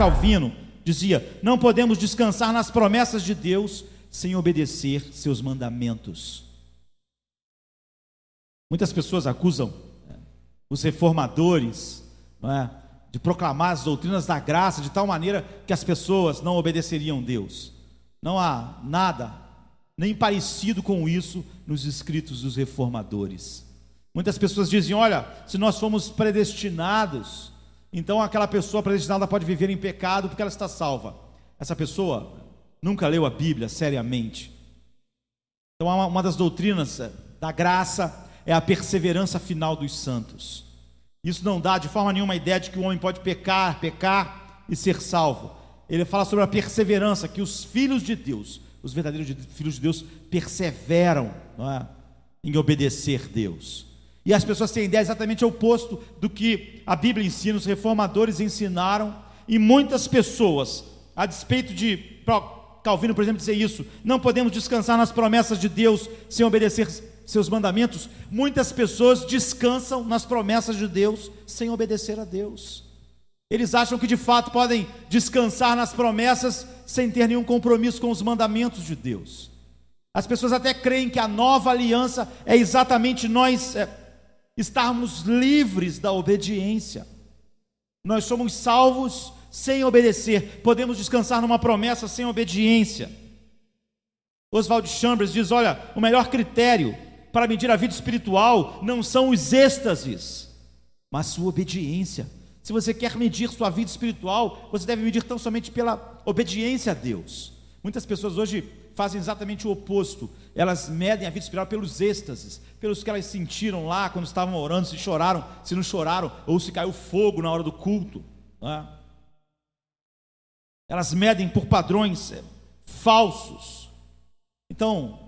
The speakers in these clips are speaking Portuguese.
Calvino dizia: não podemos descansar nas promessas de Deus sem obedecer seus mandamentos. Muitas pessoas acusam os reformadores, não é, de proclamar as doutrinas da graça de tal maneira que as pessoas não obedeceriam a Deus. Não há nada nem parecido com isso nos escritos dos reformadores. Muitas pessoas dizem: olha, se nós fomos predestinados, então aquela pessoa predestinada pode viver em pecado porque ela está salva. Essa pessoa nunca leu a Bíblia seriamente. Então uma das doutrinas da graça é a perseverança final dos santos. Isso não dá de forma nenhuma a ideia de que o homem pode pecar e ser salvo. Ele fala sobre a perseverança, que os filhos de Deus, os verdadeiros filhos de Deus, perseveram, não é, em obedecer a Deus. E as pessoas têm ideia exatamente oposto do que a Bíblia ensina, os reformadores ensinaram, e muitas pessoas, a despeito de Calvino, por exemplo, dizer isso: não podemos descansar nas promessas de Deus sem obedecer seus mandamentos. Muitas pessoas descansam nas promessas de Deus sem obedecer a Deus. Eles acham que de fato podem descansar nas promessas sem ter nenhum compromisso com os mandamentos de Deus. As pessoas até creem que a nova aliança é exatamente nós estarmos livres da obediência. Nós somos salvos sem obedecer, podemos descansar numa promessa sem obediência. Oswald Chambers diz: olha, o melhor critério para medir a vida espiritual não são os êxtases, mas sua obediência. Se você quer medir sua vida espiritual, você deve medir tão somente pela obediência a Deus. Muitas pessoas hoje fazem exatamente o oposto. Elas medem a vida espiritual pelos êxtases, pelos que elas sentiram lá quando estavam orando, se choraram, se não choraram, ou se caiu fogo na hora do culto, não é? Elas medem por padrões falsos. Então,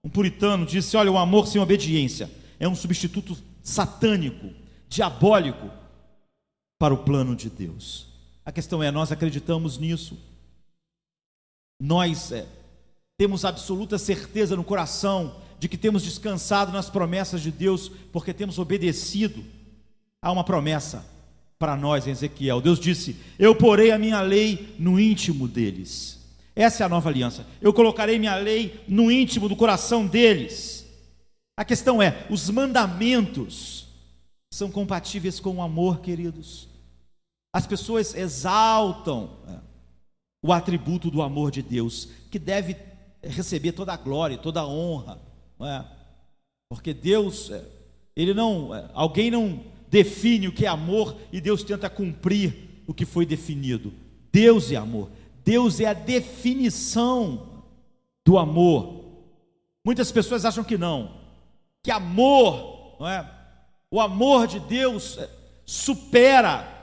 um puritano disse: olha, o amor sem obediência é um substituto satânico, diabólico para o plano de Deus. A questão é: nós acreditamos nisso? Nós temos absoluta certeza no coração de que temos descansado nas promessas de Deus, porque temos obedecido a uma promessa para nós em Ezequiel. Deus disse: eu porei a minha lei no íntimo deles. Essa é a nova aliança. Eu colocarei minha lei no íntimo do coração deles. A questão é: os mandamentos são compatíveis com o amor, queridos? As pessoas exaltam o atributo do amor de Deus, que deve receber toda a glória, toda a honra, não é? Porque Deus, alguém não define o que é amor e Deus tenta cumprir o que foi definido. Deus é amor. Deus é a definição do amor. Muitas pessoas acham que não, que amor, não é? O amor de Deus supera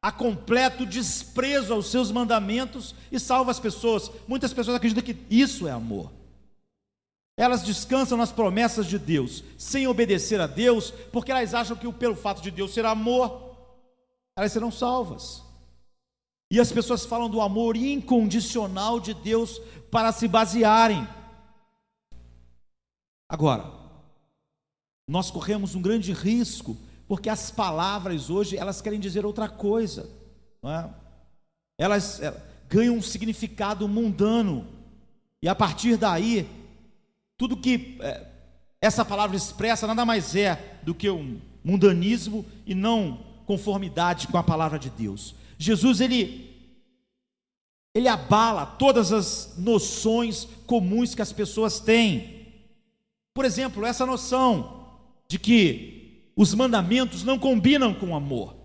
a completo desprezo aos seus mandamentos e salva as pessoas. Muitas pessoas acreditam que isso é amor. Elas descansam nas promessas de Deus sem obedecer a Deus, porque elas acham que pelo fato de Deus ser amor, elas serão salvas. E as pessoas falam do amor incondicional de Deus para se basearem. Agora, nós corremos um grande risco, porque as palavras hoje, elas querem dizer outra coisa, não é? Elas ganham um significado mundano, e a partir daí, tudo que essa palavra expressa nada mais é do que um mundanismo e não conformidade com a palavra de Deus. Jesus, ele abala todas as noções comuns que as pessoas têm. Por exemplo, essa noção de que os mandamentos não combinam com o amor.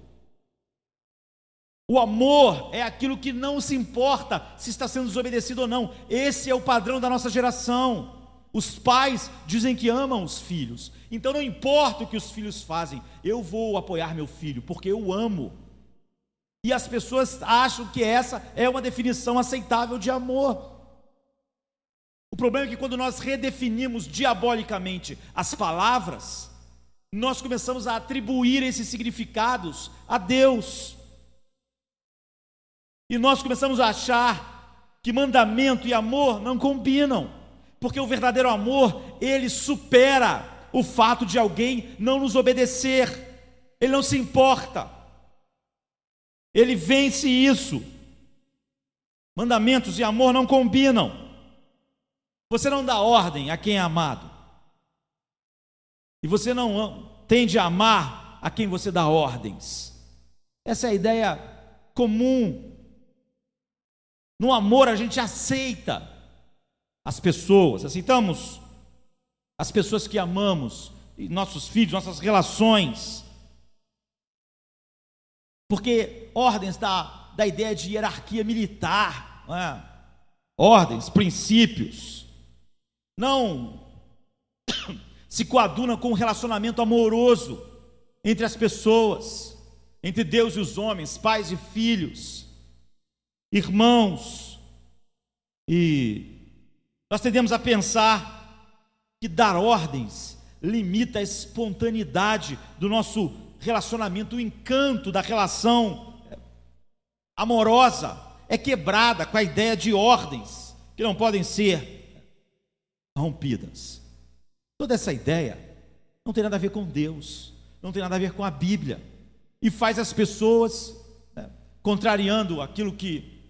O amor é aquilo que não se importa se está sendo desobedecido ou não. Esse é o padrão da nossa geração. Os pais dizem que amam os filhos, então não importa o que os filhos fazem, eu vou apoiar meu filho, porque eu amo. E as pessoas acham que essa é uma definição aceitável de amor. O problema é que quando nós redefinimos diabolicamente as palavras, nós começamos a atribuir esses significados a Deus. E nós começamos a achar que mandamento e amor não combinam, porque o verdadeiro amor, ele supera o fato de alguém não nos obedecer. Ele não se importa. Ele vence isso. Mandamentos e amor não combinam. Você não dá ordem a quem é amado, e você não tende a amar a quem você dá ordens. Essa é a ideia comum. No amor a gente aceita as pessoas, aceitamos as pessoas que amamos, e nossos filhos, nossas relações, porque ordens da ideia de hierarquia militar, não é? Ordens, princípios, não se coadunam com um relacionamento amoroso entre as pessoas, entre Deus e os homens, pais e filhos, irmãos. E nós tendemos a pensar que dar ordens limita a espontaneidade do nosso relacionamento, o encanto da relação amorosa é quebrada com a ideia de ordens que não podem ser rompidas. Toda essa ideia não tem nada a ver com Deus, não tem nada a ver com a Bíblia, e faz as pessoas, contrariando aquilo que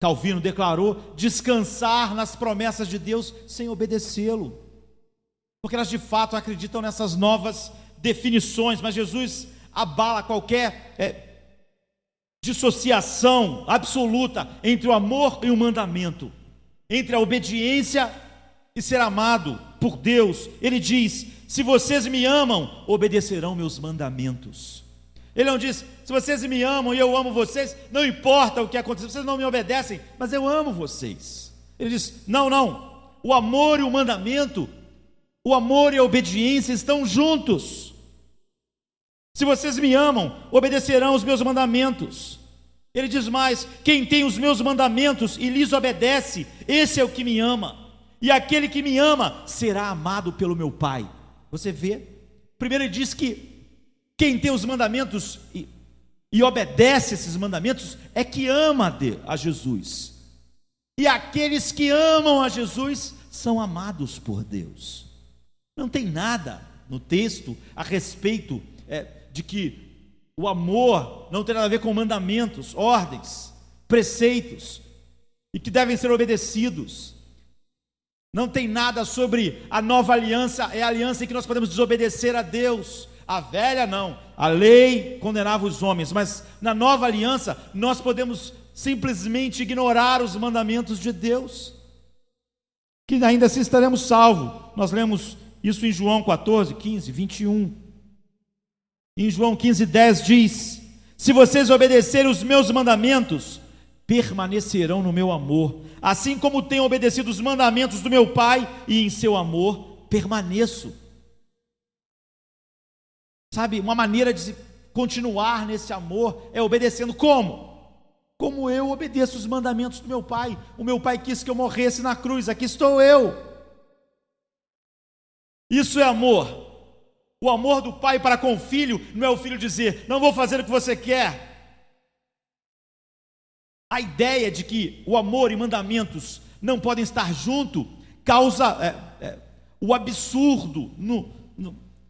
Calvino declarou, descansar nas promessas de Deus sem obedecê-lo, porque elas de fato acreditam nessas novas definições. Mas Jesus abala qualquer dissociação absoluta entre o amor e o mandamento, entre a obediência e ser amado por Deus. Ele diz: se vocês me amam, obedecerão meus mandamentos. Ele não diz: se vocês me amam e eu amo vocês, não importa o que acontecer, vocês não me obedecem, mas eu amo vocês. Ele diz: não, o amor e o mandamento, o amor e a obediência estão juntos. Se vocês me amam, obedecerão os meus mandamentos. Ele diz mais: quem tem os meus mandamentos e lhes obedece, esse é o que me ama, e aquele que me ama será amado pelo meu Pai. Você vê? Primeiro ele diz que quem tem os mandamentos e obedece esses mandamentos é que ama a Jesus, e aqueles que amam a Jesus são amados por Deus. Não tem nada no texto a respeito de que o amor não tem nada a ver com mandamentos, ordens, preceitos, e que devem ser obedecidos. Não tem nada sobre a nova aliança, é a aliança em que nós podemos desobedecer a Deus. A velha não, a lei condenava os homens, mas na nova aliança nós podemos simplesmente ignorar os mandamentos de Deus, que ainda assim estaremos salvos. Nós lemos isso em João 14, 15, 21. Em João 15, 10 diz: se vocês obedecerem os meus mandamentos, permanecerão no meu amor, assim como tenho obedecido os mandamentos do meu Pai, e em seu amor permaneço. Sabe, uma maneira de continuar nesse amor é obedecendo. Como eu obedeço os mandamentos do meu Pai. O meu Pai quis que eu morresse na cruz, aqui estou eu. Isso é amor. O amor do pai para com o filho não é o filho dizer: não vou fazer o que você quer. A ideia de que o amor e mandamentos não podem estar juntos causa o absurdo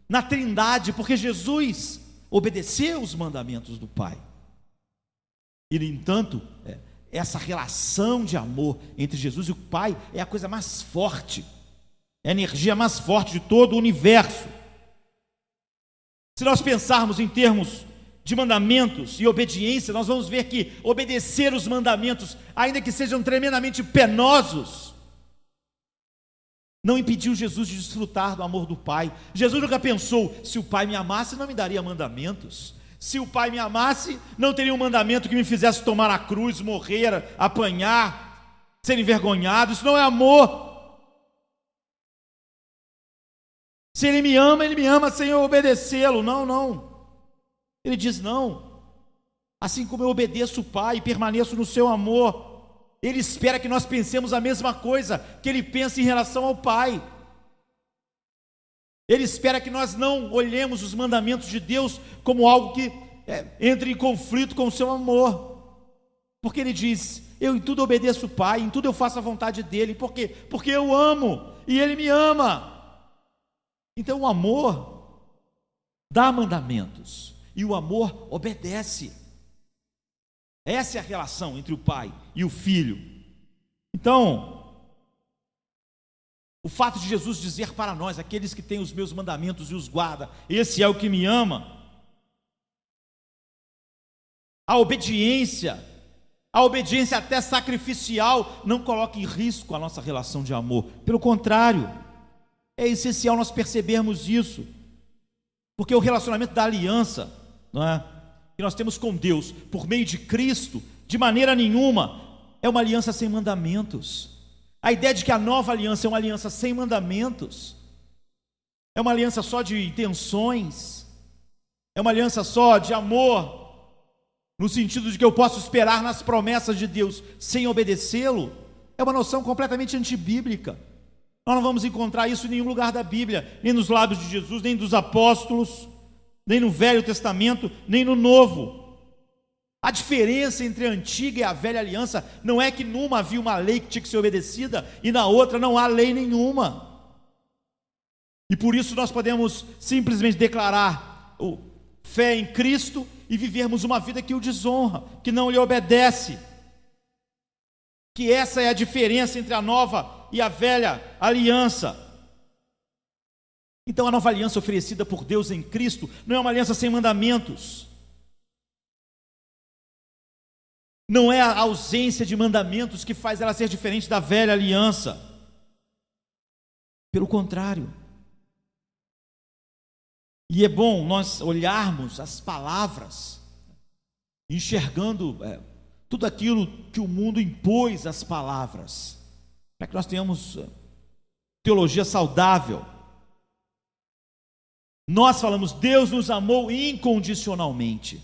na Trindade, porque Jesus obedeceu os mandamentos do Pai. E, no entanto, essa relação de amor entre Jesus e o Pai é a coisa mais forte, é a energia mais forte de todo o universo. Se nós pensarmos em termos de mandamentos e obediência, nós vamos ver que obedecer os mandamentos, ainda que sejam tremendamente penosos, não impediu Jesus de desfrutar do amor do Pai. Jesus nunca pensou: se o Pai me amasse, não me daria mandamentos. Se o Pai me amasse, não teria um mandamento que me fizesse tomar a cruz, morrer, apanhar, ser envergonhado. Isso não é amor. Se Ele me ama sem eu obedecê-lo. Não. Ele diz: não. Assim como eu obedeço o Pai e permaneço no seu amor, Ele espera que nós pensemos a mesma coisa que Ele pensa em relação ao Pai. Ele espera que nós não olhemos os mandamentos de Deus como algo que entre em conflito com o seu amor. Porque Ele diz: eu em tudo obedeço o Pai, em tudo eu faço a vontade dEle. Por quê? Porque eu amo e Ele me ama. Então o amor dá mandamentos e o amor obedece. Essa é a relação entre o pai e o filho. Então, o fato de Jesus dizer para nós: aqueles que têm os meus mandamentos e os guarda, esse é o que me ama. A obediência até sacrificial, não coloca em risco a nossa relação de amor. Pelo contrário, é essencial nós percebermos isso, porque o relacionamento da aliança, não é, que nós temos com Deus por meio de Cristo, de maneira nenhuma é uma aliança sem mandamentos. A ideia de que a nova aliança é uma aliança sem mandamentos, é uma aliança só de intenções, é uma aliança só de amor, no sentido de que eu posso esperar nas promessas de Deus sem obedecê-lo, é uma noção completamente antibíblica. Nós não vamos encontrar isso em nenhum lugar da Bíblia, nem nos lábios de Jesus, nem dos apóstolos, nem no Velho Testamento, nem no Novo. A diferença entre a antiga e a velha aliança não é que numa havia uma lei que tinha que ser obedecida e na outra não há lei nenhuma. E por isso nós podemos simplesmente declarar fé em Cristo e vivermos uma vida que o desonra, que não lhe obedece. Que essa é a diferença entre a nova e a velha aliança. Então a nova aliança oferecida por Deus em Cristo não é uma aliança sem mandamentos. Não é a ausência de mandamentos que faz ela ser diferente da velha aliança. Pelo contrário. E é bom nós olharmos as palavras, enxergando tudo aquilo que o mundo impôs às palavras, para que nós tenhamos teologia saudável. Nós falamos: Deus nos amou incondicionalmente.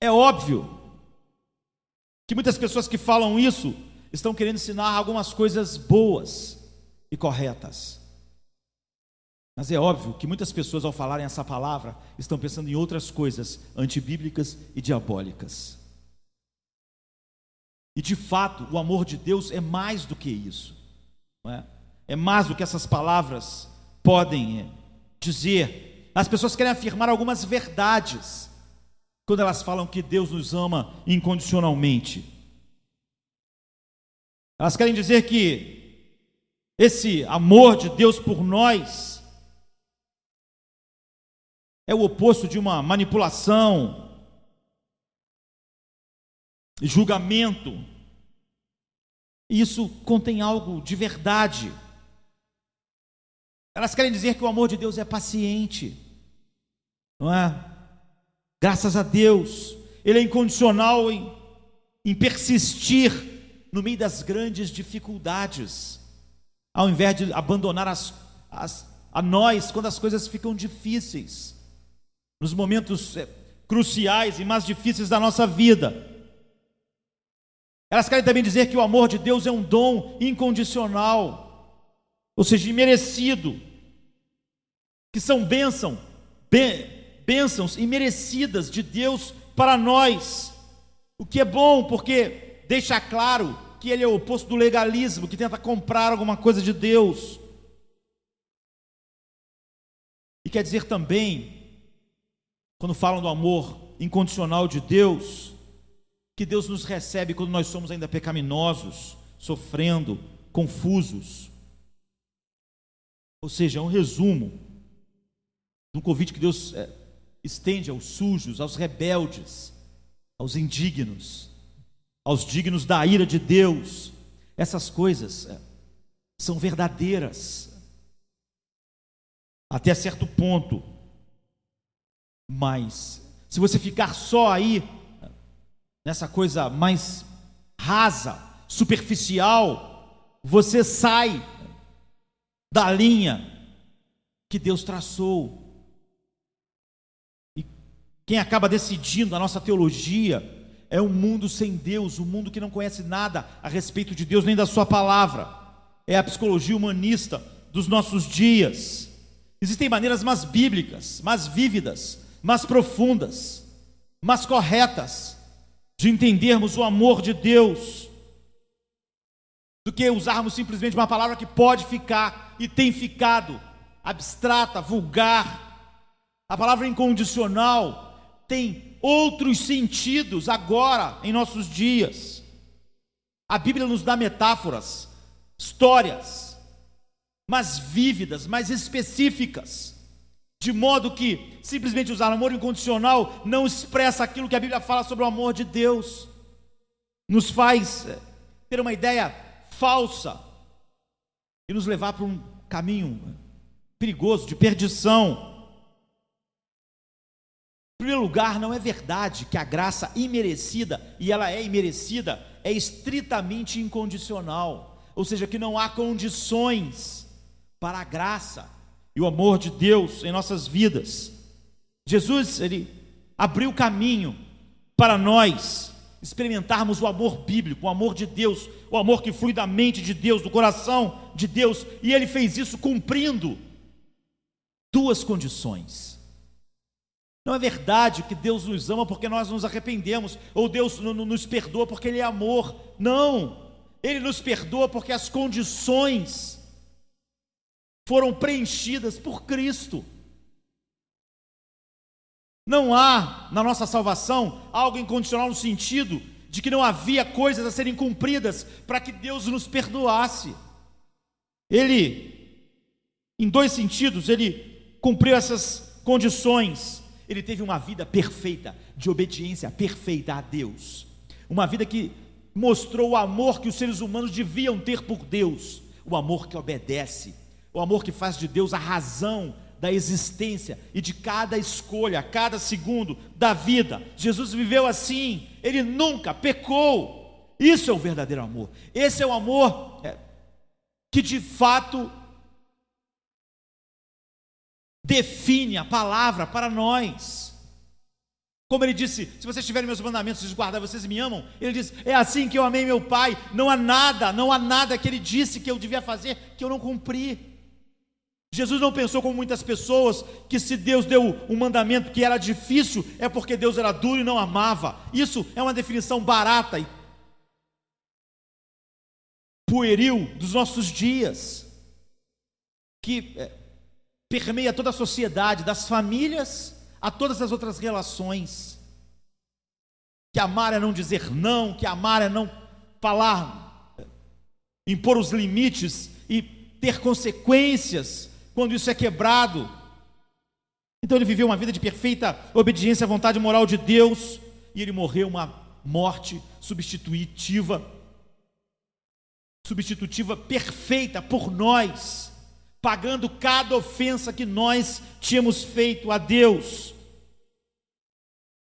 É óbvio que muitas pessoas que falam isso estão querendo ensinar algumas coisas boas e corretas. Mas é óbvio que muitas pessoas, ao falarem essa palavra, estão pensando em outras coisas antibíblicas e diabólicas. E de fato, o amor de Deus é mais do que isso, não é? É mais do que essas palavras podem dizer. As pessoas querem afirmar algumas verdades quando elas falam que Deus nos ama incondicionalmente. Elas querem dizer que esse amor de Deus por nós é o oposto de uma manipulação, julgamento. E isso contém algo de verdade. Elas querem dizer que o amor de Deus é paciente, não é? Graças a Deus, Ele é incondicional em persistir no meio das grandes dificuldades, ao invés de abandonar a nós quando as coisas ficam difíceis, nos momentos cruciais e mais difíceis da nossa vida. Elas querem também dizer que o amor de Deus é um dom incondicional, ou seja, imerecido, que são bênçãos imerecidas de Deus para nós, o que é bom, porque deixa claro que Ele é o oposto do legalismo, que tenta comprar alguma coisa de Deus. E quer dizer também, quando falam do amor incondicional de Deus, que Deus nos recebe quando nós somos ainda pecaminosos, sofrendo, confusos. Ou seja, é um resumo de um convite que Deus estende aos sujos, aos rebeldes, aos indignos, aos dignos da ira de Deus. Essas coisas são verdadeiras até certo ponto, mas se você ficar só aí nessa coisa mais rasa, superficial, você sai da linha que Deus traçou. E quem acaba decidindo a nossa teologia é um mundo sem Deus, um mundo que não conhece nada a respeito de Deus nem da sua palavra. É a psicologia humanista dos nossos dias. Existem maneiras mais bíblicas, mais vívidas, mais profundas, mais corretas de entendermos o amor de Deus, do que usarmos simplesmente uma palavra que pode ficar e tem ficado abstrata, vulgar. A palavra incondicional tem outros sentidos agora em nossos dias. A Bíblia nos dá metáforas, histórias, mais vívidas, mais específicas, de modo que simplesmente usar o amor incondicional não expressa aquilo que a Bíblia fala sobre o amor de Deus, nos faz ter uma ideia falsa e nos levar para um caminho perigoso, de perdição. Em primeiro lugar, não é verdade que a graça imerecida, e ela é imerecida, é estritamente incondicional, ou seja, que não há condições para a graça e o amor de Deus em nossas vidas. Jesus, ele abriu caminho para nós experimentarmos o amor bíblico, o amor de Deus, o amor que flui da mente de Deus, do coração de Deus, e ele fez isso cumprindo duas condições. Não é verdade que Deus nos ama porque nós nos arrependemos, ou Deus nos perdoa porque Ele é amor. Não, Ele nos perdoa porque as condições foram preenchidas por Cristo. Não há na nossa salvação algo incondicional no sentido de que não havia coisas a serem cumpridas para que Deus nos perdoasse. Ele, em dois sentidos, Ele cumpriu essas condições. Ele teve uma vida perfeita, de obediência perfeita a Deus, uma vida que mostrou o amor que os seres humanos deviam ter por Deus, o amor que obedece, o amor que faz de Deus a razão da existência e de cada escolha, cada segundo da vida. Jesus viveu assim, ele nunca pecou. Isso é o verdadeiro amor. Esse é o amor que de fato define a palavra para nós. Como ele disse: se vocês tiverem meus mandamentos e os guardar, vocês me amam. Ele diz: é assim que eu amei meu Pai. Não há nada que ele disse que eu devia fazer que eu não cumpri. Jesus não pensou como muitas pessoas, que se Deus deu um mandamento que era difícil, é porque Deus era duro e não amava. Isso é uma definição barata e pueril dos nossos dias, que permeia toda a sociedade, das famílias a todas as outras relações. Que amar é não dizer não, que amar é não falar, impor os limites e ter consequências quando isso é quebrado. Então ele viveu uma vida de perfeita obediência à vontade moral de Deus, e ele morreu uma morte substitutiva perfeita por nós, pagando cada ofensa que nós tínhamos feito a Deus.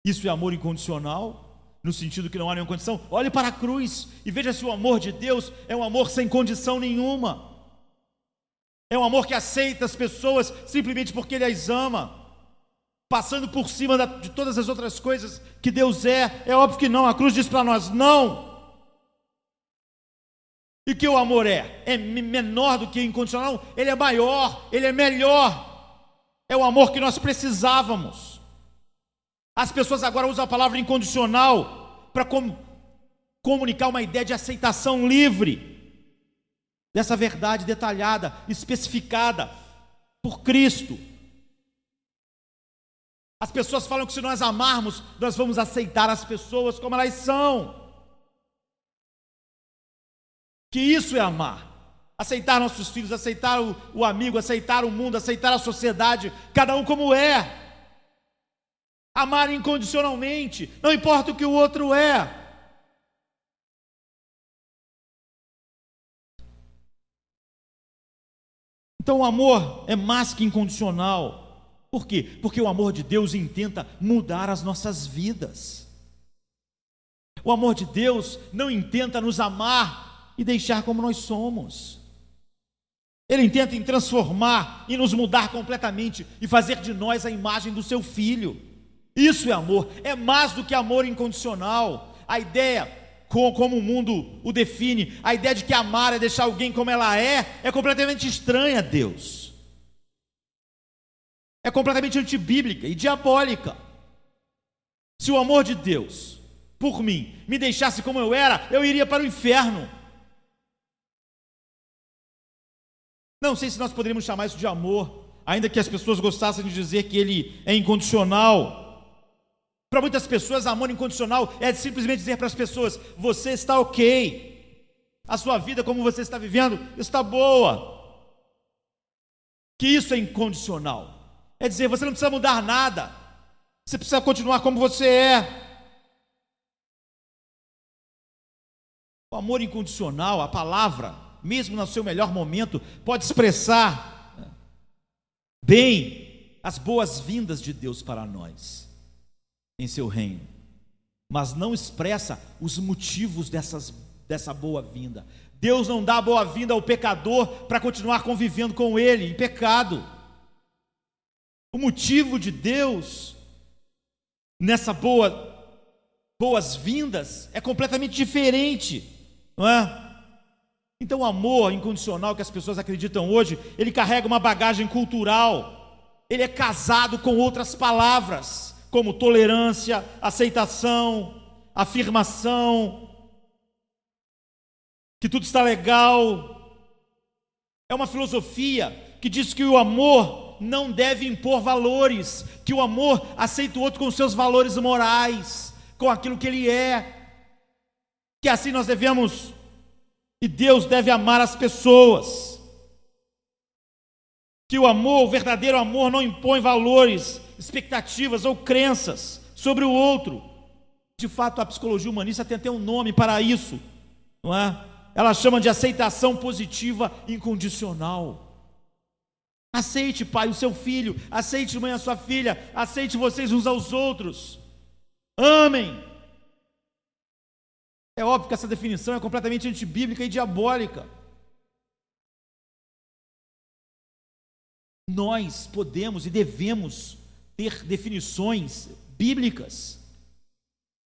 Isso é amor incondicional, no sentido que não há nenhuma condição. Olhe para a cruz e veja se o amor de Deus é um amor sem condição nenhuma. É um amor que aceita as pessoas simplesmente porque Ele as ama, passando por cima de todas as outras coisas que Deus é. É óbvio que não, a cruz diz para nós não. E que o amor é menor do que incondicional? Ele é maior, ele é melhor. É o amor que nós precisávamos. As pessoas agora usam a palavra incondicional para comunicar uma ideia de aceitação livre dessa verdade detalhada, especificada por Cristo. As pessoas falam que se nós amarmos, nós vamos aceitar as pessoas como elas são. Que isso é amar. Aceitar nossos filhos, aceitar o amigo, aceitar o mundo, aceitar a sociedade, cada um como é. Amar incondicionalmente, não importa o que o outro é. Então o amor é mais que incondicional. Por quê? Porque o amor de Deus intenta mudar as nossas vidas. O amor de Deus não intenta nos amar e deixar como nós somos. Ele intenta em transformar e nos mudar completamente e fazer de nós a imagem do seu Filho. Isso é amor, é mais do que amor incondicional. A ideia, como o mundo o define, a ideia de que amar é deixar alguém como ela é completamente estranha a Deus. É completamente antibíblica e diabólica. Se o amor de Deus, por mim, me deixasse como eu era, eu iria para o inferno. Não sei se nós poderíamos chamar isso de amor, ainda que as pessoas gostassem de dizer que ele é incondicional. Para muitas pessoas, amor incondicional é simplesmente dizer para as pessoas: você está ok, a sua vida como você está vivendo está boa. Que isso é incondicional. É dizer, você não precisa mudar nada, você precisa continuar como você é. O amor incondicional, a palavra, mesmo no seu melhor momento, pode expressar bem as boas-vindas de Deus para nós em seu reino, mas não expressa os motivos dessa boa-vinda. Deus não dá boa-vinda ao pecador para continuar convivendo com ele em pecado. O motivo de Deus nessa boas-vindas é completamente diferente, não é? Então o amor incondicional que as pessoas acreditam hoje, ele carrega uma bagagem cultural, ele é casado com outras palavras, como tolerância, aceitação, afirmação, que tudo está legal. É uma filosofia que diz que o amor não deve impor valores, que o amor aceita o outro com seus valores morais, com aquilo que ele é, que assim nós devemos, e Deus deve amar as pessoas, que o amor, o verdadeiro amor, não impõe valores, expectativas ou crenças sobre o outro. De fato, a psicologia humanista tem até um nome para isso, não é? Ela chama de aceitação positiva incondicional. Aceite, pai, o seu filho, aceite, mãe, a sua filha, aceite vocês uns aos outros, amem. É óbvio que essa definição é completamente antibíblica e diabólica. Nós podemos e devemos ter definições bíblicas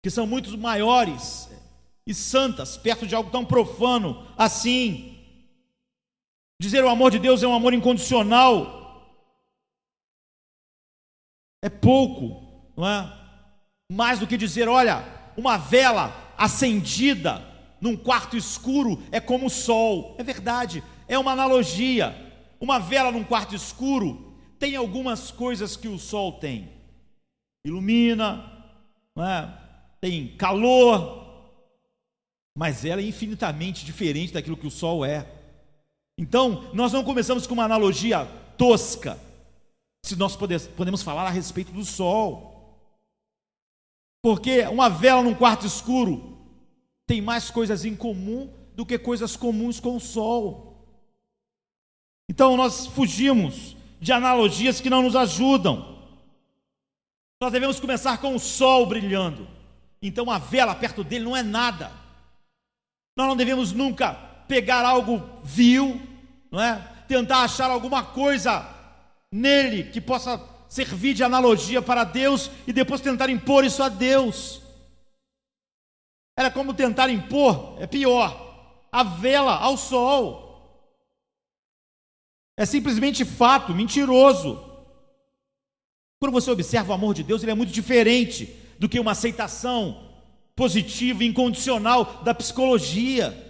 que são muito maiores e santas, perto de algo tão profano assim. Dizer o amor de Deus é um amor incondicional é pouco, não é? Mais do que dizer, olha, uma vela acendida num quarto escuro é como o sol. É verdade, é uma analogia. Uma vela num quarto escuro tem algumas coisas que o sol tem. Ilumina, não é? Tem calor, mas ela é infinitamente diferente daquilo que o sol é. Então, nós não começamos com uma analogia tosca, se nós podemos falar a respeito do sol, porque uma vela num quarto escuro tem mais coisas em comum do que coisas comuns com o sol. Então, nós fugimos de analogias que não nos ajudam. Nós devemos começar com o sol brilhando. Então, a vela perto dele não é nada. Nós não devemos nunca pegar algo vil, não é? Tentar achar alguma coisa nele que possa servir de analogia para Deus e depois tentar impor isso a Deus. Era como tentar impor, é pior, a vela ao sol. É simplesmente fato, mentiroso. Quando você observa o amor de Deus, ele é muito diferente do que uma aceitação positiva e incondicional da psicologia.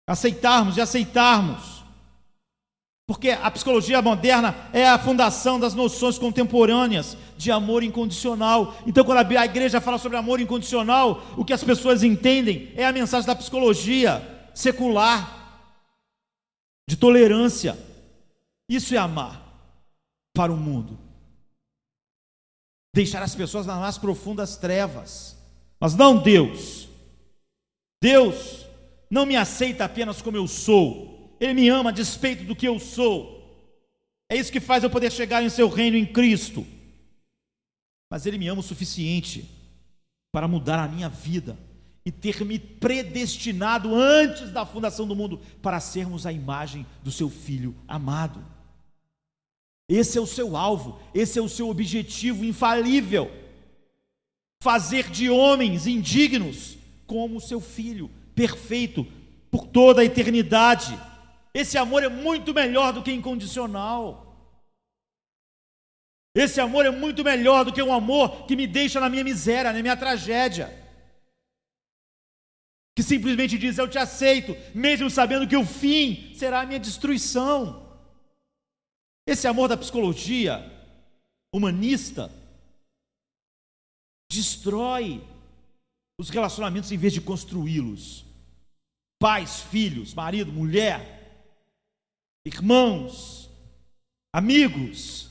Aceitarmos e aceitarmos, porque a psicologia moderna é a fundação das noções contemporâneas de amor incondicional. Então, quando a igreja fala sobre amor incondicional, o que as pessoas entendem é a mensagem da psicologia secular, de tolerância. Isso é amar para o mundo, deixar as pessoas nas mais profundas trevas, mas não Deus. Deus não me aceita apenas como eu sou, Ele me ama a despeito do que eu sou. É isso que faz eu poder chegar em seu reino em Cristo. Mas Ele me ama o suficiente para mudar a minha vida e ter me predestinado antes da fundação do mundo para sermos a imagem do seu Filho amado. Esse é o seu alvo, esse é o seu objetivo infalível: fazer de homens indignos como o seu Filho perfeito por toda a eternidade. Esse amor é muito melhor do que incondicional. Esse amor é muito melhor do que um amor que me deixa na minha miséria, na minha tragédia, que simplesmente diz: eu te aceito, mesmo sabendo que o fim será a minha destruição. Esse amor da psicologia humanista destrói os relacionamentos em vez de construí-los. Pais, filhos, marido, mulher, irmãos, amigos.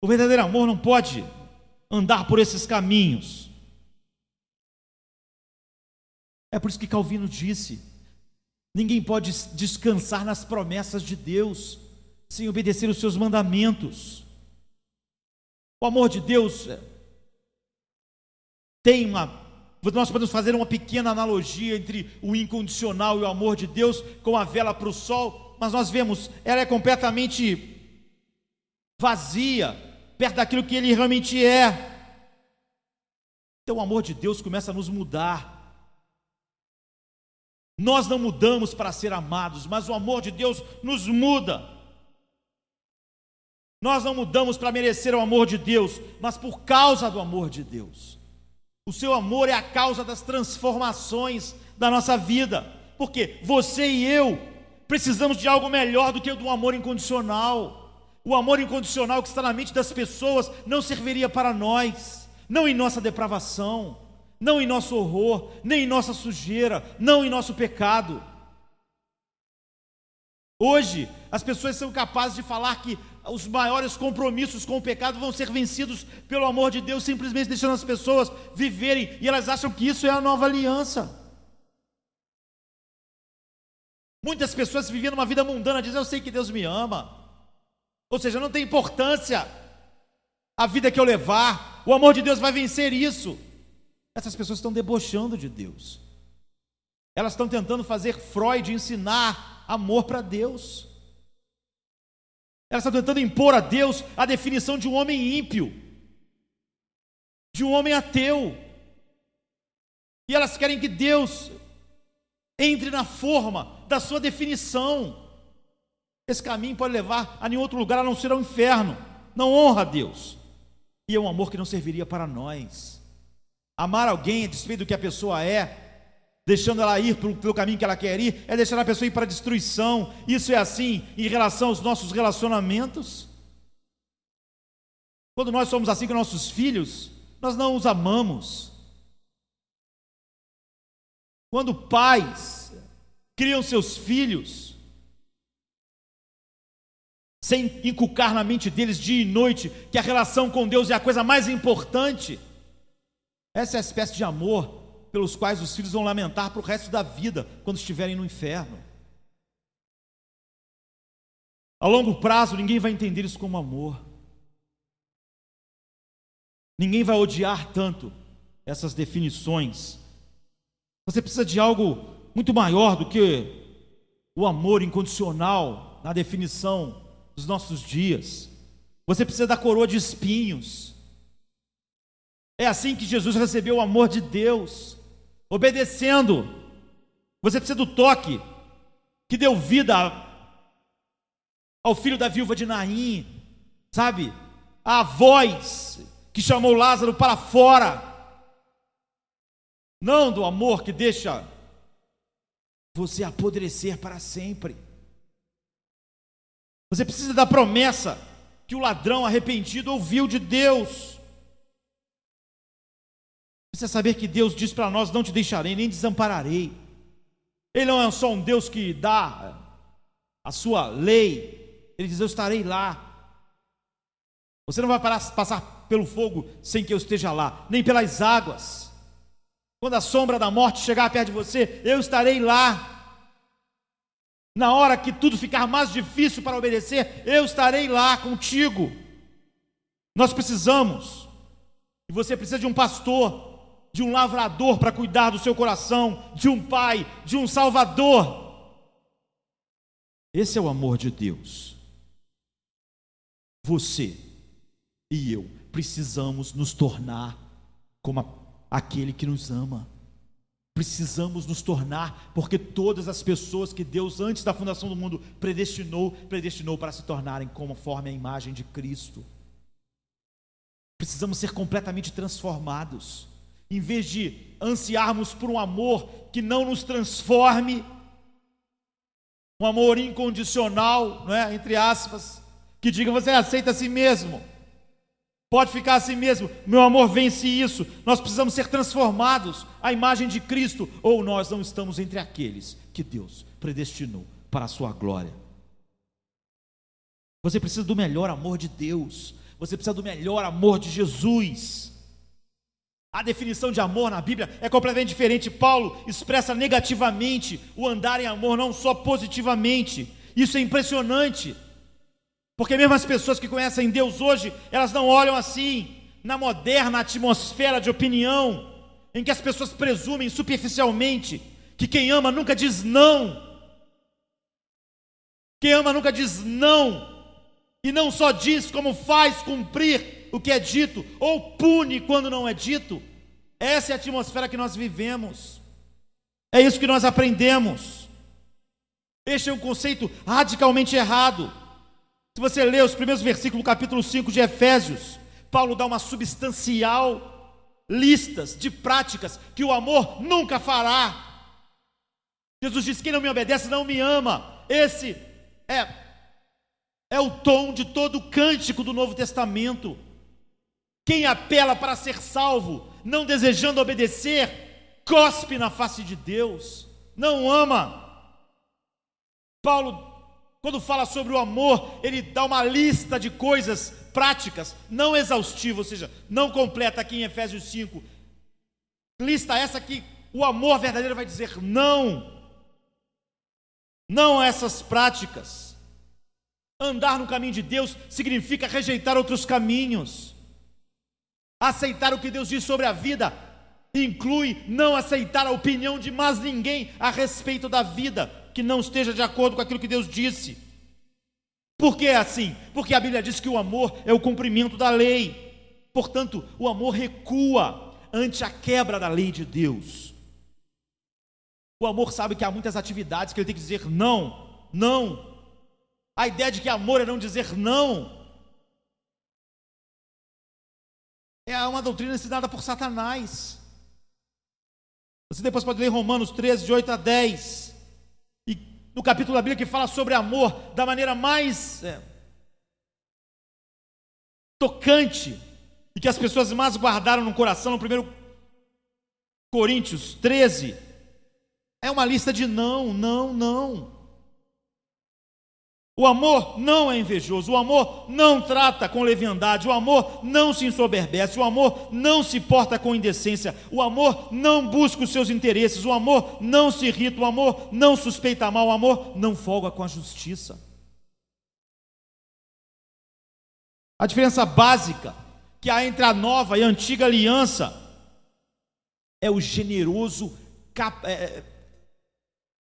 O verdadeiro amor não pode andar por esses caminhos. É por isso que Calvino disse: ninguém pode descansar nas promessas de Deus sem obedecer os seus mandamentos. O amor de Deus tem nós podemos fazer uma pequena analogia entre o incondicional e o amor de Deus com a vela para o sol, mas nós vemos, ela é completamente vazia perto daquilo que ele realmente é. Então o amor de Deus começa a nos mudar. Nós não mudamos para ser amados, mas o amor de Deus nos muda. Nós não mudamos para merecer o amor de Deus, mas por causa do amor de Deus. O seu amor é a causa das transformações da nossa vida, porque você e eu precisamos de algo melhor do que do amor incondicional. O amor incondicional que está na mente das pessoas não serviria para nós, não em nossa depravação, não em nosso horror, nem em nossa sujeira, não em nosso pecado. Hoje, as pessoas são capazes de falar que os maiores compromissos com o pecado vão ser vencidos pelo amor de Deus, simplesmente deixando as pessoas viverem, e elas acham que isso é a nova aliança. Muitas pessoas vivendo uma vida mundana dizem: eu sei que Deus me ama, ou seja, não tem importância a vida que eu levar, o amor de Deus vai vencer isso. Essas pessoas estão debochando de Deus. Elas estão tentando fazer Freud ensinar amor para Deus. Elas estão tentando impor a Deus a definição de um homem ímpio, de um homem ateu. E elas querem que Deus entre na forma da sua definição. Esse caminho pode levar a nenhum outro lugar a não ser ao inferno. Não honra a Deus. E é um amor que não serviria para nós. Amar alguém a despeito do que a pessoa é, deixando ela ir pelo caminho que ela quer ir, é deixar a pessoa ir para a destruição. Isso é assim em relação aos nossos relacionamentos. Quando nós somos assim com nossos filhos, nós não os amamos. Quando pais criam seus filhos sem inculcar na mente deles dia e noite que a relação com Deus é a coisa mais importante, essa é a espécie de amor pelos quais os filhos vão lamentar para o resto da vida, quando estiverem no inferno. A longo prazo, ninguém vai entender isso como amor. Ninguém vai odiar tanto essas definições. Você precisa de algo muito maior do que o amor incondicional na definição dos nossos dias. Você precisa da coroa de espinhos. É assim que Jesus recebeu o amor de Deus, obedecendo. Você precisa do toque que deu vida ao filho da viúva de Naim, sabe? A voz que chamou Lázaro para fora. Não do amor que deixa você apodrecer para sempre. Você precisa da promessa que o ladrão arrependido ouviu de Deus. Precisa saber que Deus diz para nós: não te deixarei, nem desampararei. Ele não é só um Deus que dá a sua lei, Ele diz: eu estarei lá. Você não vai passar pelo fogo sem que eu esteja lá, nem pelas águas. Quando a sombra da morte chegar perto de você, eu estarei lá. Na hora que tudo ficar mais difícil para obedecer, eu estarei lá contigo. Nós precisamos, e você precisa de um pastor, de um lavrador para cuidar do seu coração, de um pai, de um salvador. Esse é o amor de Deus. Você e eu precisamos nos tornar como aquele que nos ama. Precisamos nos tornar, porque todas as pessoas que Deus, antes da fundação do mundo, predestinou para se tornarem conforme a imagem de Cristo. Precisamos ser completamente transformados. Em vez de ansiarmos por um amor que não nos transforme, um amor incondicional, não é? Entre aspas, que diga: você aceita a si mesmo, Pode ficar assim mesmo, meu amor vence isso. Nós precisamos ser transformados à imagem de Cristo, ou nós não estamos entre aqueles que Deus predestinou para a sua glória. Você precisa do melhor amor de Deus, você precisa do melhor amor de Jesus. A definição de amor na Bíblia é completamente diferente. Paulo expressa negativamente o andar em amor, não só positivamente. Isso é impressionante, porque mesmo as pessoas que conhecem Deus hoje, elas não olham assim. Na moderna atmosfera de opinião, em que as pessoas presumem superficialmente que quem ama nunca diz não. Quem ama nunca diz não, e não só diz, como faz cumprir o que é dito, ou pune quando não é dito. Essa é a atmosfera que nós vivemos, é isso que nós aprendemos. Este é um conceito radicalmente errado. Se você ler os primeiros versículos do capítulo 5 de Efésios, Paulo dá uma substancial listas de práticas que o amor nunca fará. Jesus diz: quem não me obedece não me ama. Esse é o tom de todo o cântico do Novo Testamento. Quem apela para ser salvo, não desejando obedecer, cospe na face de Deus, não ama. Paulo, quando fala sobre o amor, ele dá uma lista de coisas práticas, não exaustiva, ou seja, não completa aqui em Efésios 5. Lista essa que o amor verdadeiro vai dizer não a essas práticas. Andar no caminho de Deus significa rejeitar outros caminhos. Aceitar o que Deus diz sobre a vida inclui não aceitar a opinião de mais ninguém a respeito da vida que não esteja de acordo com aquilo que Deus disse. Por que é assim? Porque a Bíblia diz que o amor é o cumprimento da lei. Portanto, o amor recua ante a quebra da lei de Deus. O amor sabe que há muitas atividades que ele tem que dizer não. A ideia de que amor é não dizer não é uma doutrina ensinada por Satanás. Você depois pode ler Romanos 13, de 8 a 10. E no capítulo da Bíblia que fala sobre amor da maneira mais tocante, e que as pessoas mais guardaram no coração, no 1 Coríntios 13, é uma lista de não. O amor não é invejoso, o amor não trata com leviandade, o amor não se ensoberbece, o amor não se porta com indecência, o amor não busca os seus interesses, o amor não se irrita, o amor não suspeita mal, o amor não folga com a justiça. A diferença básica que há entre a nova e a antiga aliança é o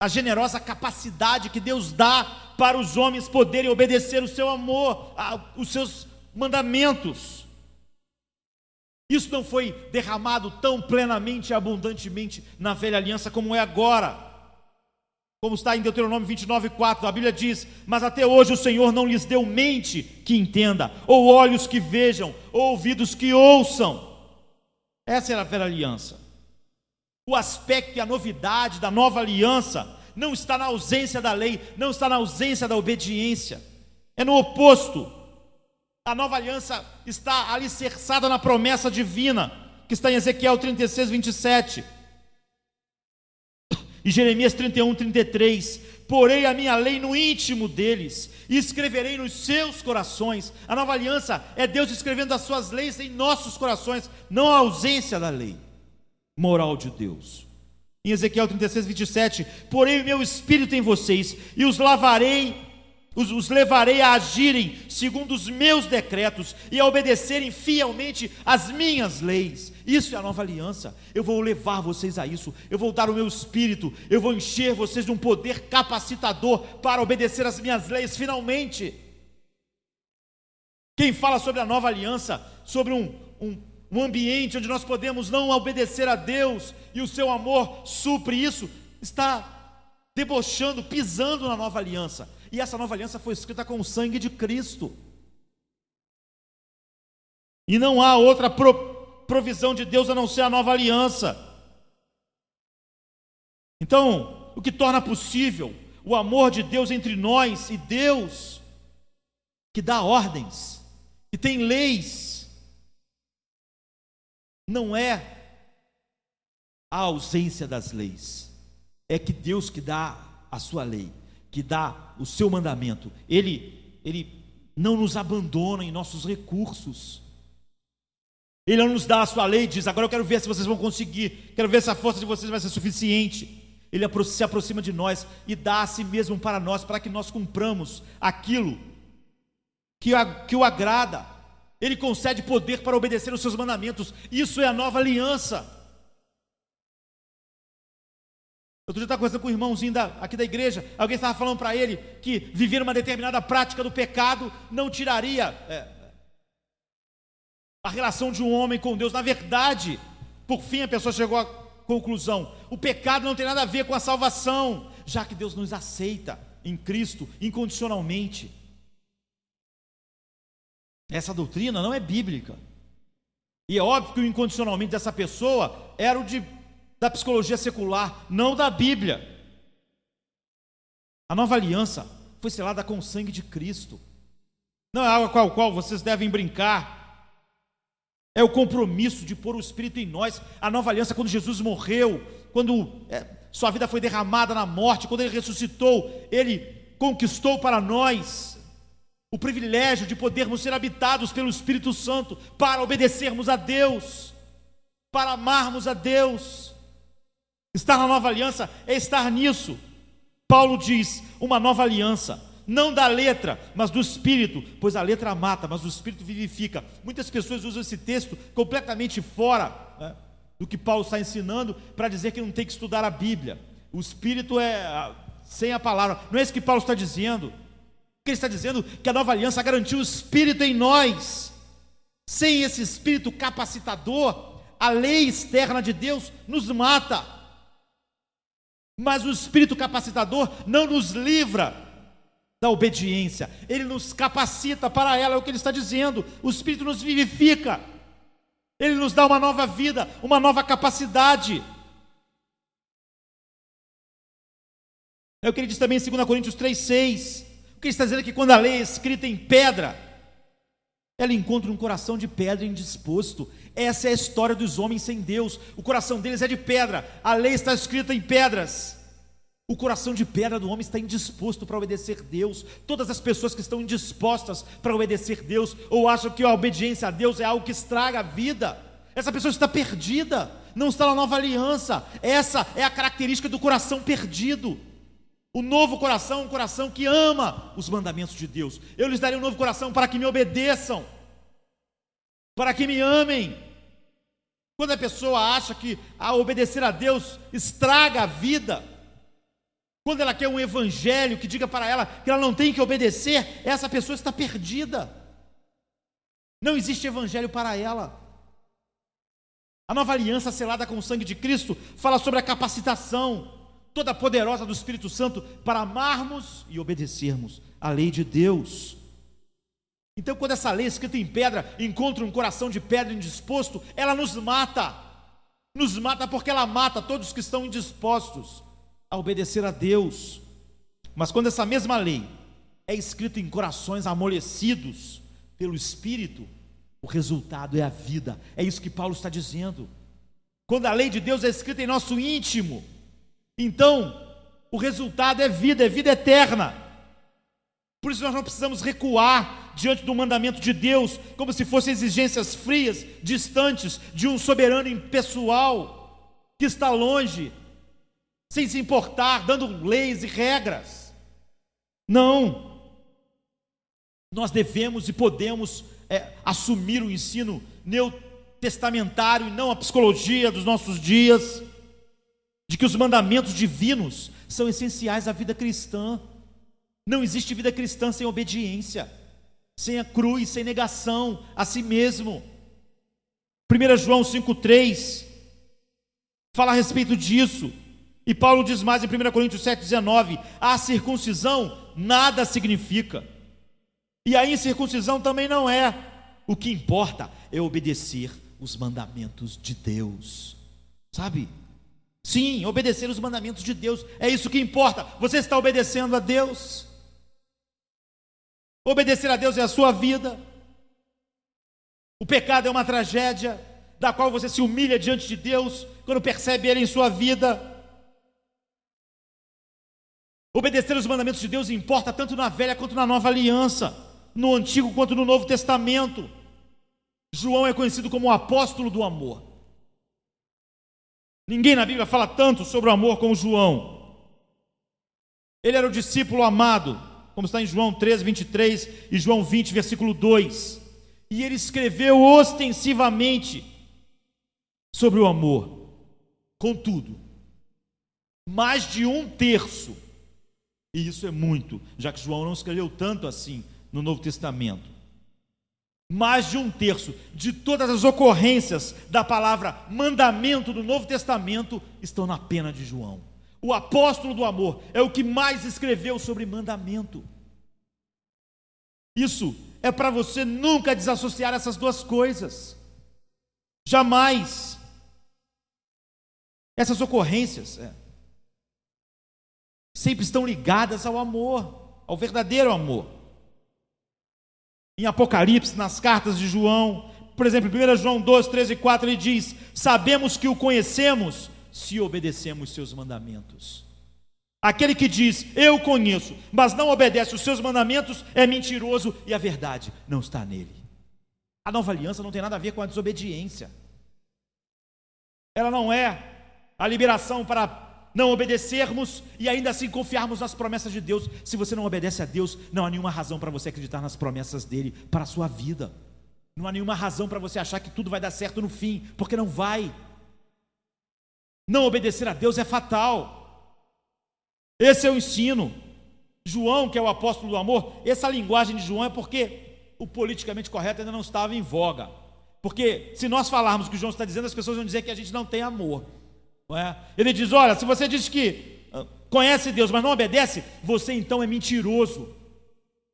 a generosa capacidade que Deus dá para os homens poderem obedecer o seu amor, os seus mandamentos. Isso não foi derramado tão plenamente e abundantemente na velha aliança como é agora. Como está em Deuteronômio 29:4, a Bíblia diz: mas até hoje o Senhor não lhes deu mente que entenda, ou olhos que vejam, ou ouvidos que ouçam. Essa era a velha aliança. O aspecto e a novidade da nova aliança não está na ausência da lei, não está na ausência da obediência, é no oposto. A nova aliança está alicerçada na promessa divina, que está em Ezequiel 36, 27 e Jeremias 31, 33. Porei a minha lei no íntimo deles e escreverei nos seus corações. A nova aliança é Deus escrevendo as suas leis em nossos corações, não a ausência da lei moral de Deus. Em Ezequiel 36, 27, porei o meu espírito em vocês e os levarei a agirem segundo os meus decretos e a obedecerem fielmente as minhas leis. Isso é a nova aliança. Eu vou levar vocês a isso, eu vou dar o meu espírito, eu vou encher vocês de um poder capacitador para obedecer as minhas leis finalmente. Quem fala sobre a nova aliança, sobre um ambiente onde nós podemos não obedecer a Deus e o seu amor supre isso, está debochando, pisando na nova aliança. E essa nova aliança foi escrita com o sangue de Cristo. E não há outra provisão de Deus a não ser a nova aliança. Então, o que torna possível o amor de Deus entre nós e Deus, que dá ordens, que tem leis, não é a ausência das leis, é que Deus que dá a sua lei, que dá o seu mandamento, Ele não nos abandona em nossos recursos. Ele não nos dá a sua lei e diz: agora eu quero ver se vocês vão conseguir, quero ver se a força de vocês vai ser suficiente. Ele se aproxima de nós e dá a si mesmo para nós, para que nós cumpramos aquilo que o agrada. Ele concede poder para obedecer os seus mandamentos. Isso é a nova aliança. Outro dia eu estava conversando com um irmãozinho aqui da igreja. Alguém estava falando para ele que viver uma determinada prática do pecado não tiraria a relação de um homem com Deus. Na verdade, por fim a pessoa chegou à conclusão: o pecado não tem nada a ver com a salvação, já que Deus nos aceita em Cristo incondicionalmente. Essa doutrina não é bíblica. E é óbvio que o incondicionalmente dessa pessoa era o da psicologia secular, não da Bíblia. A nova aliança foi selada com o sangue de Cristo. Não é algo com a qual vocês devem brincar. É o compromisso de pôr o Espírito em nós. A nova aliança, quando Jesus morreu, quando sua vida foi derramada na morte, quando Ele ressuscitou, Ele conquistou para nós o privilégio de podermos ser habitados pelo Espírito Santo, para obedecermos a Deus, para amarmos a Deus. Estar na nova aliança é estar nisso. Paulo diz: uma nova aliança, não da letra, mas do Espírito, pois a letra mata, mas o Espírito vivifica. Muitas pessoas usam esse texto completamente fora do que Paulo está ensinando, para dizer que não tem que estudar a Bíblia. O Espírito é sem a palavra. Não é isso que Paulo está dizendo. Ele está dizendo que a nova aliança garantiu o Espírito em nós. Sem esse Espírito capacitador, a lei externa de Deus nos mata. Mas o Espírito capacitador não nos livra da obediência, ele nos capacita para ela. É o que ele está dizendo. O Espírito nos vivifica, ele nos dá uma nova vida, uma nova capacidade. É o que ele diz também em 2 Coríntios 3,6. O que ele está dizendo é que quando a lei é escrita em pedra, ela encontra um coração de pedra indisposto. Essa é a história dos homens sem Deus. O coração deles é de pedra, a lei está escrita em pedras. O coração de pedra do homem está indisposto para obedecer Deus. Todas as pessoas que estão indispostas para obedecer Deus, ou acham que a obediência a Deus é algo que estraga a vida, essa pessoa está perdida, não está na nova aliança. Essa é a característica do coração perdido. O novo coração é um coração que ama os mandamentos de Deus. Eu lhes darei um novo coração para que me obedeçam, para que me amem. Quando a pessoa acha que obedecer a Deus estraga a vida, quando ela quer um evangelho que diga para ela que ela não tem que obedecer, essa pessoa está perdida. Não existe evangelho para ela. A nova aliança selada com o sangue de Cristo fala sobre a capacitação toda poderosa do Espírito Santo para amarmos e obedecermos a lei de Deus. Então, quando essa lei escrita em pedra encontra um coração de pedra indisposto, ela nos mata porque ela mata todos que estão indispostos a obedecer a Deus. Mas quando essa mesma lei é escrita em corações amolecidos pelo Espírito, o resultado é a vida. É isso que Paulo está dizendo. Quando a lei de Deus é escrita em nosso íntimo, então o resultado é vida eterna. Por isso nós não precisamos recuar diante do mandamento de Deus como se fossem exigências frias, distantes de um soberano impessoal que está longe, sem se importar, dando leis e regras. Não, nós devemos e podemos assumir o ensino neotestamentário e não a psicologia dos nossos dias, de que os mandamentos divinos são essenciais à vida cristã. Não existe vida cristã sem obediência, sem a cruz, sem negação a si mesmo. 1 João 5,3 fala a respeito disso. E Paulo diz mais em 1 Coríntios 7,19: a circuncisão nada significa, e a incircuncisão também não é. O que importa é obedecer os mandamentos de Deus. Sabe? Sim, obedecer os mandamentos de Deus, é isso que importa. Você está obedecendo a Deus? Obedecer a Deus é a sua vida. O pecado é uma tragédia, da qual você se humilha diante de Deus, quando percebe Ele em sua vida. Obedecer os mandamentos de Deus importa tanto na velha quanto na nova aliança, no Antigo quanto no Novo Testamento. João é conhecido como o apóstolo do amor. Ninguém na Bíblia fala tanto sobre o amor como João. Ele era o discípulo amado, como está em João 13, 23 e João 20, versículo 2. E ele escreveu ostensivamente sobre o amor. Contudo, mais de 1/3, e isso é muito, já que João não escreveu tanto assim no Novo Testamento, mais de 1/3 de todas as ocorrências da palavra mandamento do Novo Testamento estão na pena de João. O apóstolo do amor é o que mais escreveu sobre mandamento. Isso é para você nunca desassociar essas duas coisas. Jamais. Essas ocorrências sempre estão ligadas ao amor, ao verdadeiro amor. Em Apocalipse, nas cartas de João, por exemplo, em 1 João 2, 13 e 4, ele diz: sabemos que o conhecemos se obedecemos seus mandamentos. Aquele que diz, eu conheço, mas não obedece os seus mandamentos, é mentiroso e a verdade não está nele. A nova aliança não tem nada a ver com a desobediência. Ela não é a liberação para não obedecermos e ainda assim confiarmos nas promessas de Deus. Se você não obedece a Deus, não há nenhuma razão para você acreditar nas promessas dele para a sua vida. Não há nenhuma razão para você achar que tudo vai dar certo no fim, porque não vai. Não obedecer a Deus é fatal. Esse é o ensino. João, que é o apóstolo do amor, essa linguagem de João é porque o politicamente correto ainda não estava em voga. Porque se nós falarmos o que João está dizendo, as pessoas vão dizer que a gente não tem amor. Não é? Ele diz, olha, se você diz que conhece Deus, mas não obedece, você então é mentiroso.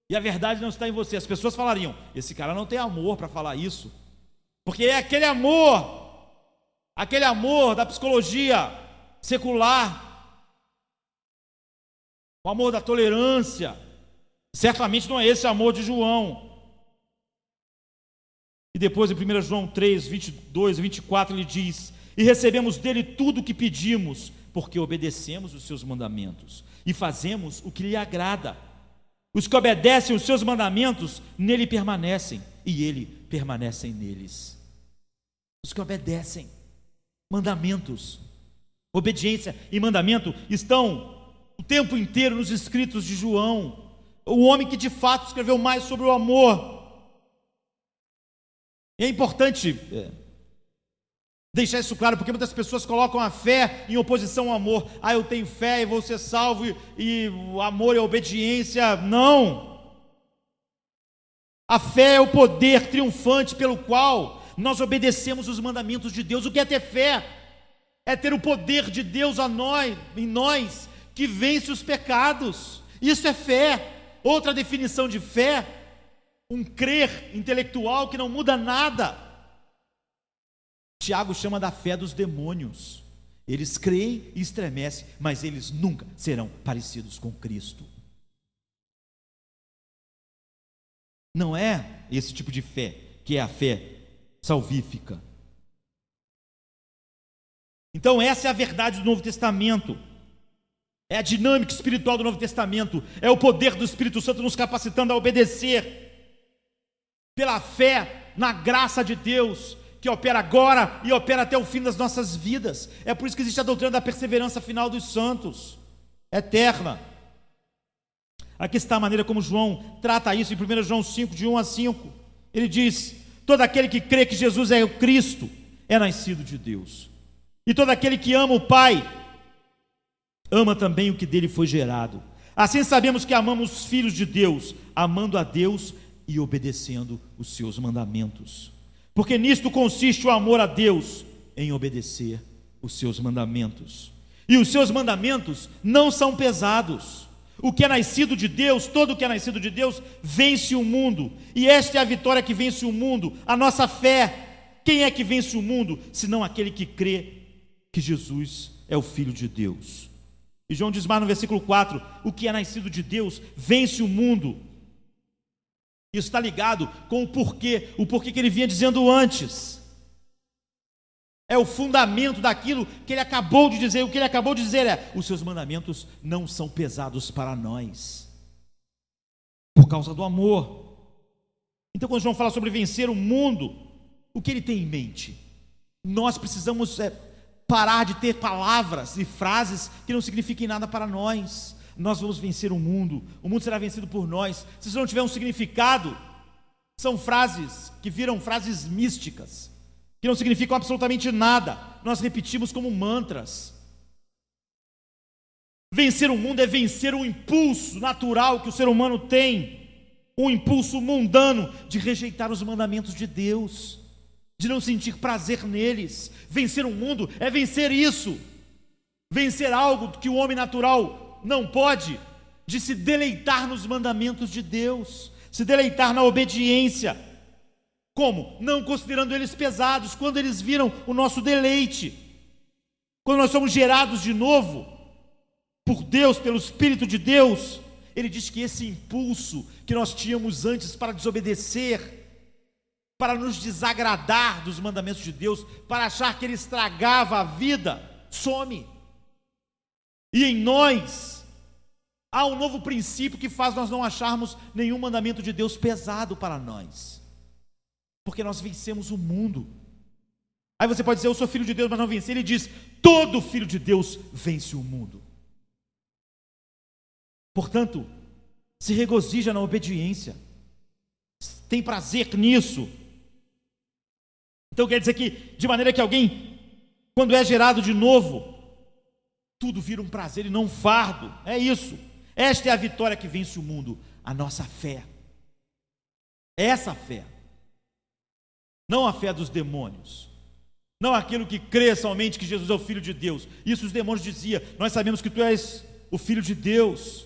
E a verdade não está em você. As pessoas falariam, esse cara não tem amor para falar isso. Porque é aquele amor da psicologia secular, o amor da tolerância. Certamente não é esse amor de João. E depois em 1 João 3, 22 e 24 ele diz, e recebemos dele tudo o que pedimos, porque obedecemos os seus mandamentos e fazemos o que lhe agrada. Os que obedecem os seus mandamentos nele permanecem e ele permanece neles. Os que obedecem mandamentos, obediência e mandamento estão o tempo inteiro nos escritos de João, o homem que de fato escreveu mais sobre o amor. E é importante deixar isso claro, porque muitas pessoas colocam a fé em oposição ao amor. Eu tenho fé e vou ser salvo, e o amor e a obediência. Não! A fé é o poder triunfante pelo qual nós obedecemos os mandamentos de Deus. O que é ter fé? É ter o poder de Deus em nós, que vence os pecados. Isso é fé. Outra definição de fé, um crer intelectual que não muda nada. Tiago chama da fé dos demônios. Eles creem e estremecem, mas eles nunca serão parecidos com Cristo. Não é esse tipo de fé que é a fé salvífica. Então essa é a verdade do Novo Testamento. É a dinâmica espiritual do Novo Testamento. É o poder do Espírito Santo nos capacitando a obedecer pela fé na graça de Deus, que opera agora e opera até o fim das nossas vidas. É por isso que existe a doutrina da perseverança final dos santos, eterna. Aqui está a maneira como João trata isso em 1 João 5, de 1 a 5. Ele diz, todo aquele que crê que Jesus é o Cristo, é nascido de Deus. E todo aquele que ama o Pai, ama também o que dele foi gerado. Assim sabemos que amamos os filhos de Deus, amando a Deus e obedecendo os seus mandamentos. Porque nisto consiste o amor a Deus, em obedecer os seus mandamentos. E os seus mandamentos não são pesados. O que é nascido de Deus, todo o que é nascido de Deus, vence o mundo. E esta é a vitória que vence o mundo, a nossa fé. Quem é que vence o mundo, senão aquele que crê que Jesus é o Filho de Deus? E João diz mais no versículo 4, o que é nascido de Deus vence o mundo. Isso está ligado com o porquê que ele vinha dizendo antes. É o fundamento daquilo que ele acabou de dizer. O que ele acabou de dizer é: os seus mandamentos não são pesados para nós, por causa do amor. Então, quando João fala sobre vencer o mundo, o que ele tem em mente? Nós precisamos parar de ter palavras e frases que não signifiquem nada para nós. Nós vamos vencer o mundo será vencido por nós. Se isso não tiver um significado, são frases que viram frases místicas, que não significam absolutamente nada. Nós repetimos como mantras. Vencer o mundo é vencer o impulso natural que o ser humano tem, um impulso mundano de rejeitar os mandamentos de Deus, de não sentir prazer neles. Vencer o mundo é vencer isso, vencer algo que o homem natural não pode, de se deleitar nos mandamentos de Deus, se deleitar na obediência. Como? Não considerando eles pesados. Quando eles viram o nosso deleite, quando nós somos gerados de novo por Deus, pelo Espírito de Deus, ele diz que esse impulso que nós tínhamos antes para desobedecer, para nos desagradar dos mandamentos de Deus, para achar que ele estragava a vida, some. E em nós há um novo princípio que faz nós não acharmos nenhum mandamento de Deus pesado para nós, porque nós vencemos o mundo. Aí você pode dizer: eu sou filho de Deus, mas não venci. Ele diz: todo filho de Deus vence o mundo. Portanto, se regozija na obediência, tem prazer nisso. Então quer dizer que, de maneira que alguém, quando é gerado de novo, tudo vira um prazer e não um fardo. É isso. Esta é a vitória que vence o mundo, a nossa fé. Essa fé, não a fé dos demônios, não aquilo que crê somente que Jesus é o Filho de Deus. Isso os demônios diziam: nós sabemos que tu és o Filho de Deus.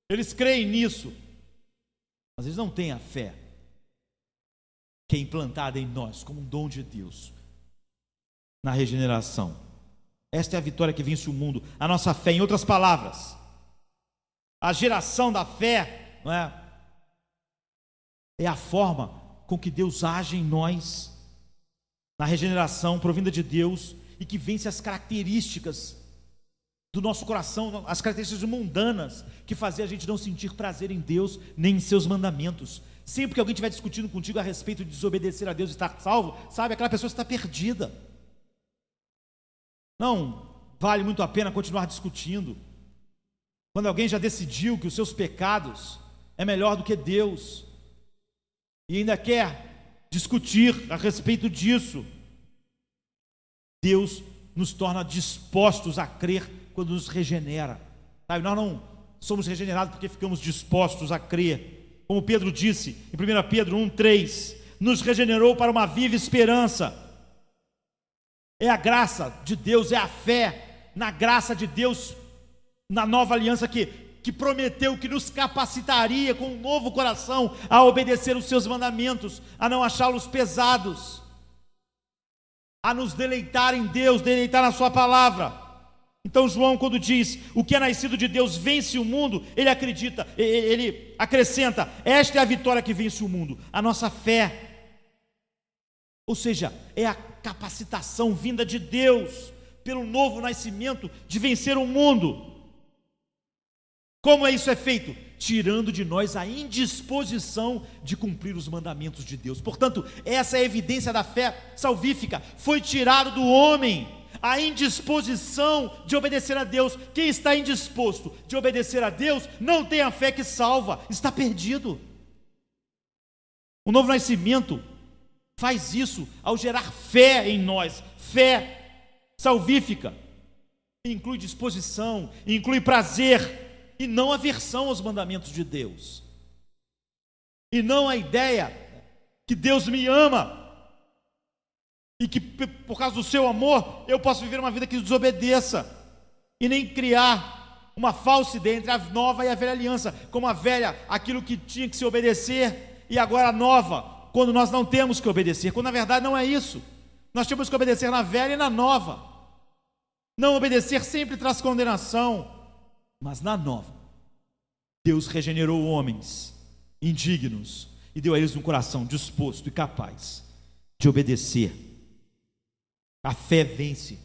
Eles creem nisso, mas eles não têm a fé que é implantada em nós como um dom de Deus na regeneração. Esta é a vitória que vence o mundo, a nossa fé. Em outras palavras, a geração da fé, não é? É a forma com que Deus age em nós, na regeneração provinda de Deus, e que vence as características do nosso coração, as características mundanas, que fazem a gente não sentir prazer em Deus, nem em seus mandamentos. Sempre que alguém estiver discutindo contigo a respeito de desobedecer a Deus e estar salvo, sabe, aquela pessoa está perdida. Não vale muito a pena continuar discutindo, quando alguém já decidiu que os seus pecados é melhor do que Deus, e ainda quer discutir a respeito disso. Deus nos torna dispostos a crer quando nos regenera, sabe? Nós não somos regenerados porque ficamos dispostos a crer. Como Pedro disse em 1 Pedro 1,3, nos regenerou para uma viva esperança. É a graça de Deus, é a fé na graça de Deus, na nova aliança que prometeu que nos capacitaria com um novo coração a obedecer os seus mandamentos, a não achá-los pesados, a nos deleitar em Deus, deleitar na sua palavra. Então João, quando diz o que é nascido de Deus vence o mundo, ele acrescenta: esta é a vitória que vence o mundo, a nossa fé. Ou seja, é a capacitação vinda de Deus pelo novo nascimento de vencer o mundo. Como isso é feito? Tirando de nós a indisposição de cumprir os mandamentos de Deus. Portanto, essa é a evidência da fé salvífica. Foi tirado do homem a indisposição de obedecer a Deus. Quem está indisposto de obedecer a Deus não tem a fé que salva, está perdido. O novo nascimento faz isso ao gerar fé em nós, fé salvífica. Inclui disposição, inclui prazer, e não aversão aos mandamentos de Deus, e não a ideia que Deus me ama e que por causa do seu amor eu posso viver uma vida que desobedeça, e nem criar uma falsa ideia entre a nova e a velha aliança, como a velha, aquilo que tinha que se obedecer, e agora a nova, quando nós não temos que obedecer, quando na verdade não é isso. Nós temos que obedecer na velha e na nova. Não obedecer sempre traz condenação, mas na nova, Deus regenerou homens indignos e deu a eles um coração disposto e capaz de obedecer A fé vence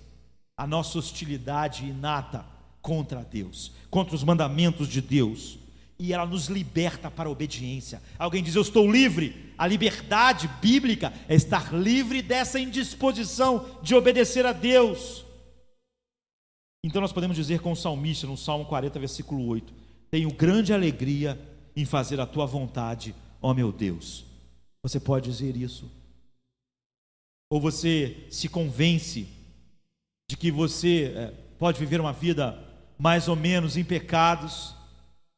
a nossa hostilidade inata contra Deus, contra os mandamentos de Deus, e ela nos liberta para a obediência. Alguém diz: eu estou livre. A liberdade bíblica é estar livre dessa indisposição de obedecer a Deus. Então nós podemos dizer com o salmista no Salmo 40, versículo 8: tenho grande alegria em fazer a tua vontade, ó meu Deus. Você pode dizer isso? Ou você se convence de que você pode viver uma vida mais ou menos em pecados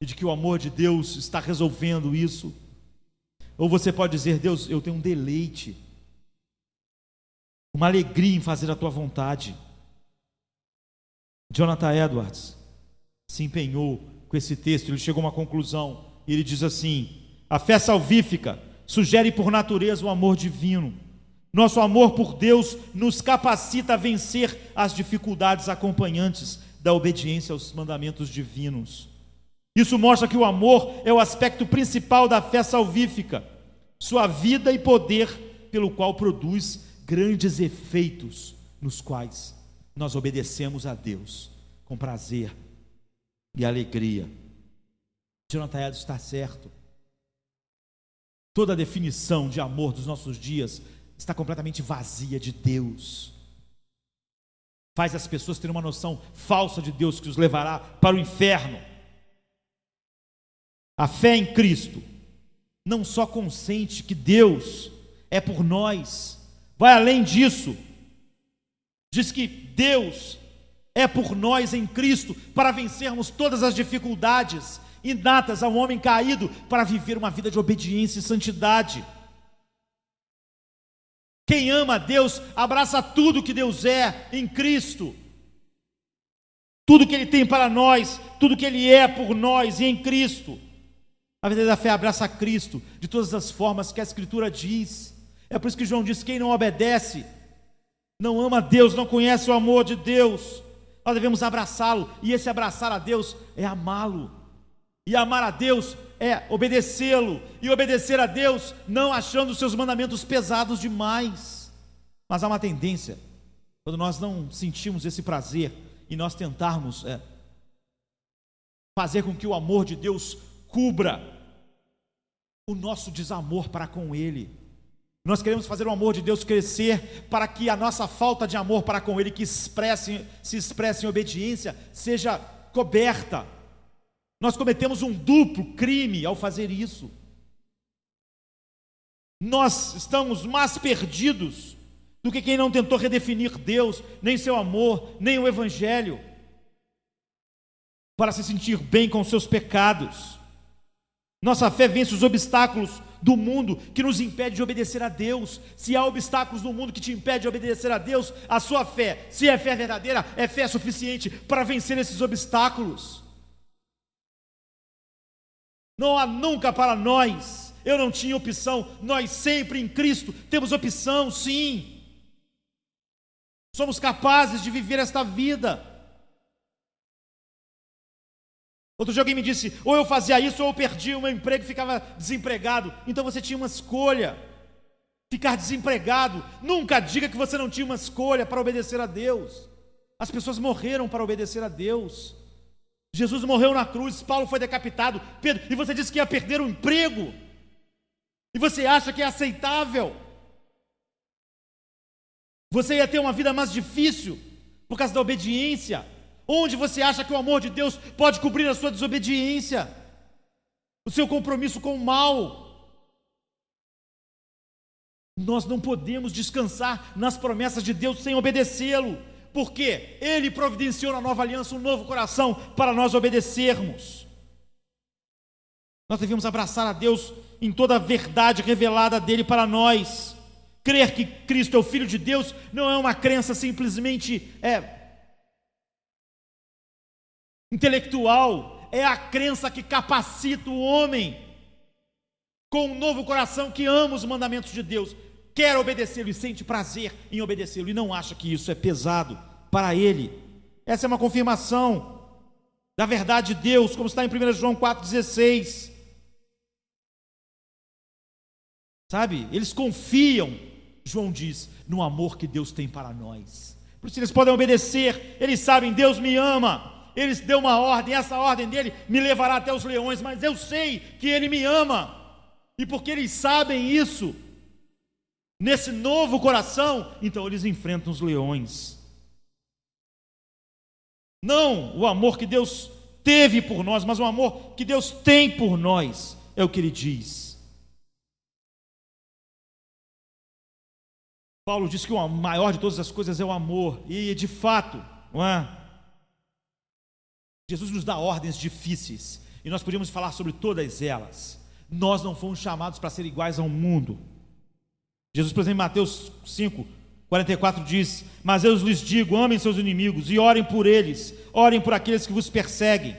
e de que o amor de Deus está resolvendo isso? Ou você pode dizer: Deus, eu tenho um deleite, uma alegria em fazer a tua vontade. Jonathan Edwards se empenhou com esse texto, ele chegou a uma conclusão, e ele diz assim: a fé salvífica sugere por natureza o amor divino. Nosso amor por Deus nos capacita a vencer as dificuldades acompanhantes da obediência aos mandamentos divinos. Isso mostra que o amor é o aspecto principal da fé salvífica, sua vida e poder, pelo qual produz grandes efeitos, nos quais nós obedecemos a Deus com prazer e alegria. Jonathan Edwards está certo. Toda a definição de amor dos nossos dias está completamente vazia de Deus. Faz as pessoas terem uma noção falsa de Deus que os levará para o inferno. A fé em Cristo não só consente que Deus é por nós, vai além disso. Diz que Deus é por nós em Cristo para vencermos todas as dificuldades inatas ao homem caído, para viver uma vida de obediência e santidade. Quem ama a Deus abraça tudo que Deus é em Cristo, tudo que Ele tem para nós, tudo que Ele é por nós e em Cristo. A verdadeira fé abraça a Cristo de todas as formas que a Escritura diz. É por isso que João diz: quem não obedece não ama a Deus, não conhece o amor de Deus. Nós devemos abraçá-lo, e esse abraçar a Deus é amá-lo, e amar a Deus é obedecê-lo, e obedecer a Deus não achando os seus mandamentos pesados demais. Mas há uma tendência, quando nós não sentimos esse prazer e nós tentarmos fazer com que o amor de Deus cubra o nosso desamor para com Ele. Nós queremos fazer o amor de Deus crescer para que a nossa falta de amor para com Ele, que se expressa em obediência, seja coberta. Nós cometemos um duplo crime ao fazer isso. Nós estamos mais perdidos do que quem não tentou redefinir Deus, nem seu amor, nem o Evangelho, para se sentir bem com seus pecados. Nossa fé vence os obstáculos do mundo que nos impede de obedecer a Deus. Se há obstáculos no mundo que te impede de obedecer a Deus, a sua fé, se é fé verdadeira, é fé suficiente para vencer esses obstáculos. Não há nunca para nós: eu não tinha opção. Nós sempre em Cristo temos opção, sim. Somos capazes de viver esta vida. Outro dia alguém me disse: ou eu fazia isso ou eu perdia o meu emprego e ficava desempregado. Então você tinha uma escolha: ficar desempregado. Nunca diga que você não tinha uma escolha para obedecer a Deus. As pessoas morreram para obedecer a Deus. Jesus morreu na cruz, Paulo foi decapitado, Pedro, e você disse que ia perder o emprego, e você acha que é aceitável? Você ia ter uma vida mais difícil por causa da obediência? Onde você acha que o amor de Deus pode cobrir a sua desobediência, o seu compromisso com o mal? Nós não podemos descansar nas promessas de Deus sem obedecê-lo, porque Ele providenciou na nova aliança um novo coração para nós obedecermos. Nós devemos abraçar a Deus em toda a verdade revelada dele para nós. Crer que Cristo é o Filho de Deus não é uma crença simplesmente intelectual, é a crença que capacita o homem com um novo coração que ama os mandamentos de Deus, quer obedecê-lo e sente prazer em obedecê-lo, e não acha que isso é pesado para ele. Essa é uma confirmação da verdade de Deus, como está em 1 João 4,16. Sabe, eles confiam João diz, no amor que Deus tem para nós. Por isso eles podem obedecer, eles sabem, Deus me ama, eles deu uma ordem, essa ordem dele me levará até os leões, mas eu sei que ele me ama, e porque eles sabem isso, nesse novo coração, então eles enfrentam os leões. Não o amor que Deus teve por nós, mas o amor que Deus tem por nós, é o que ele diz. Paulo diz que o maior de todas as coisas é o amor, e de fato, não é? Jesus nos dá ordens difíceis, e nós podíamos falar sobre todas elas. Nós não fomos chamados para ser iguais ao mundo. Jesus, por exemplo, em Mateus 5:44 diz, mas eu lhes digo, amem seus inimigos e orem por eles, orem por aqueles que vos perseguem.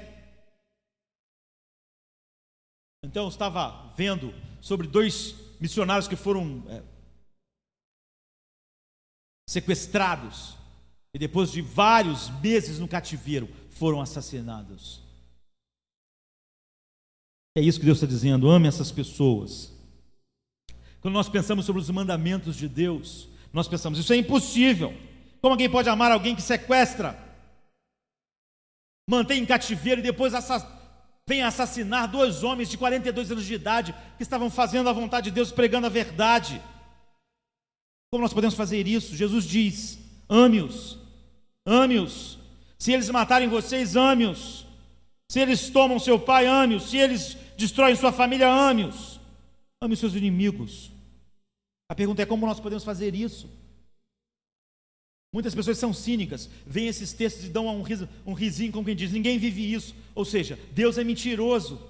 Então eu estava vendo sobre 2 missionários que foram sequestrados, e depois de vários meses no cativeiro, foram assassinados. É isso que Deus está dizendo, ame essas pessoas. Quando nós pensamos sobre os mandamentos de Deus, nós pensamos, isso é impossível. Como alguém pode amar alguém que sequestra, mantém em cativeiro e depois vem assassinar 2 homens de 42 anos de idade que estavam fazendo a vontade de Deus, pregando a verdade? Como nós podemos fazer isso? Jesus diz, ame-os, ame-os. Se eles matarem vocês, ame-os. Se eles tomam seu pai, ame-os. Se eles destroem sua família, ame-os. Ame os seus inimigos. A pergunta é, como nós podemos fazer isso? Muitas pessoas são cínicas, veem esses textos e dão um risinho, como quem diz, ninguém vive isso. Ou seja, Deus é mentiroso.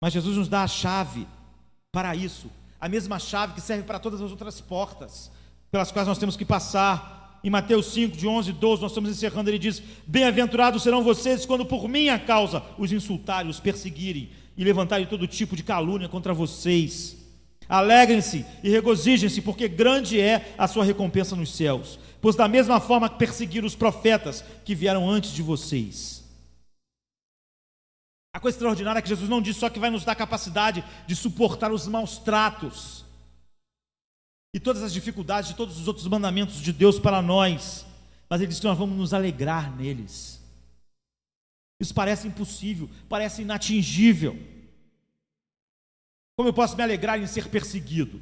Mas Jesus nos dá a chave para isso, a mesma chave que serve para todas as outras portas pelas quais nós temos que passar. Em Mateus 5, de 11 e 12, nós estamos encerrando, ele diz, bem-aventurados serão vocês quando por minha causa os insultarem, os perseguirem e levantarem todo tipo de calúnia contra vocês. Alegrem-se e regozijem-se, porque grande é a sua recompensa nos céus, pois da mesma forma que perseguiram os profetas que vieram antes de vocês. A coisa extraordinária é que Jesus não diz só que vai nos dar capacidade de suportar os maus tratos e todas as dificuldades de todos os outros mandamentos de Deus para nós, mas ele diz que nós vamos nos alegrar neles. Isso parece impossível, parece inatingível. Como eu posso me alegrar em ser perseguido?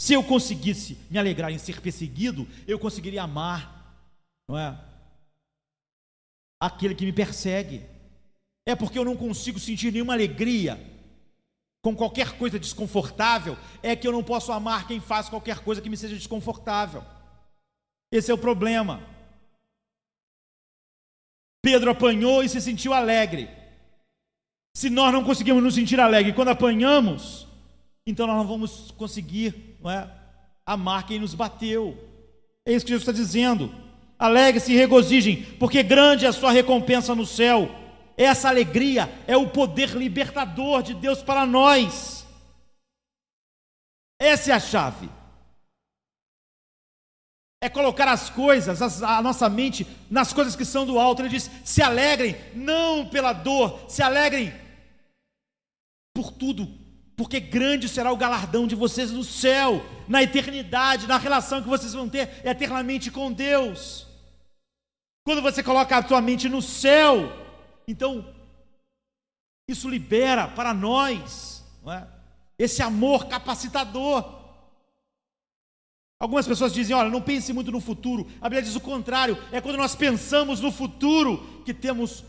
Se eu conseguisse me alegrar em ser perseguido, eu conseguiria amar, não é? Aquele que me persegue. É porque eu não consigo sentir nenhuma alegria com qualquer coisa desconfortável, é que eu não posso amar quem faz qualquer coisa que me seja desconfortável. Esse é o problema. Pedro apanhou e se sentiu alegre. Se nós não conseguimos nos sentir alegre quando apanhamos, então nós não vamos conseguir, não é, amar quem nos bateu. É isso que Jesus está dizendo. Alegre-se e regozijem, porque grande é a sua recompensa no céu. Essa alegria é o poder libertador de Deus para nós. Essa é a chave. É colocar as coisas, a nossa mente, nas coisas que são do alto. Ele diz, se alegrem, não pela dor, se alegrem por tudo, porque grande será o galardão de vocês no céu, na eternidade, na relação que vocês vão ter eternamente com Deus. Quando você coloca a sua mente no céu, então isso libera para nós, não é, esse amor capacitador. Algumas pessoas dizem, olha, não pense muito no futuro. A Bíblia diz o contrário, é quando nós pensamos no futuro que temos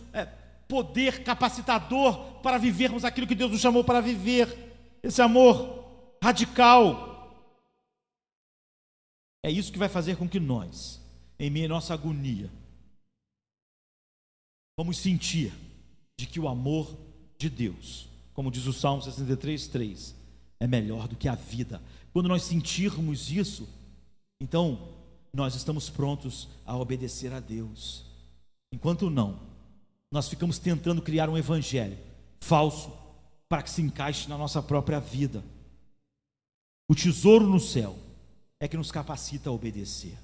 poder capacitador para vivermos aquilo que Deus nos chamou para viver. Esse amor radical. É isso que vai fazer com que nós, em meio à nossa agonia, vamos sentir de que o amor de Deus, como diz o Salmo 63:3, é melhor do que a vida. Quando nós sentirmos isso, então nós estamos prontos a obedecer a Deus. Enquanto não, nós ficamos tentando criar um evangelho falso para que se encaixe na nossa própria vida. O tesouro no céu é que nos capacita a obedecer.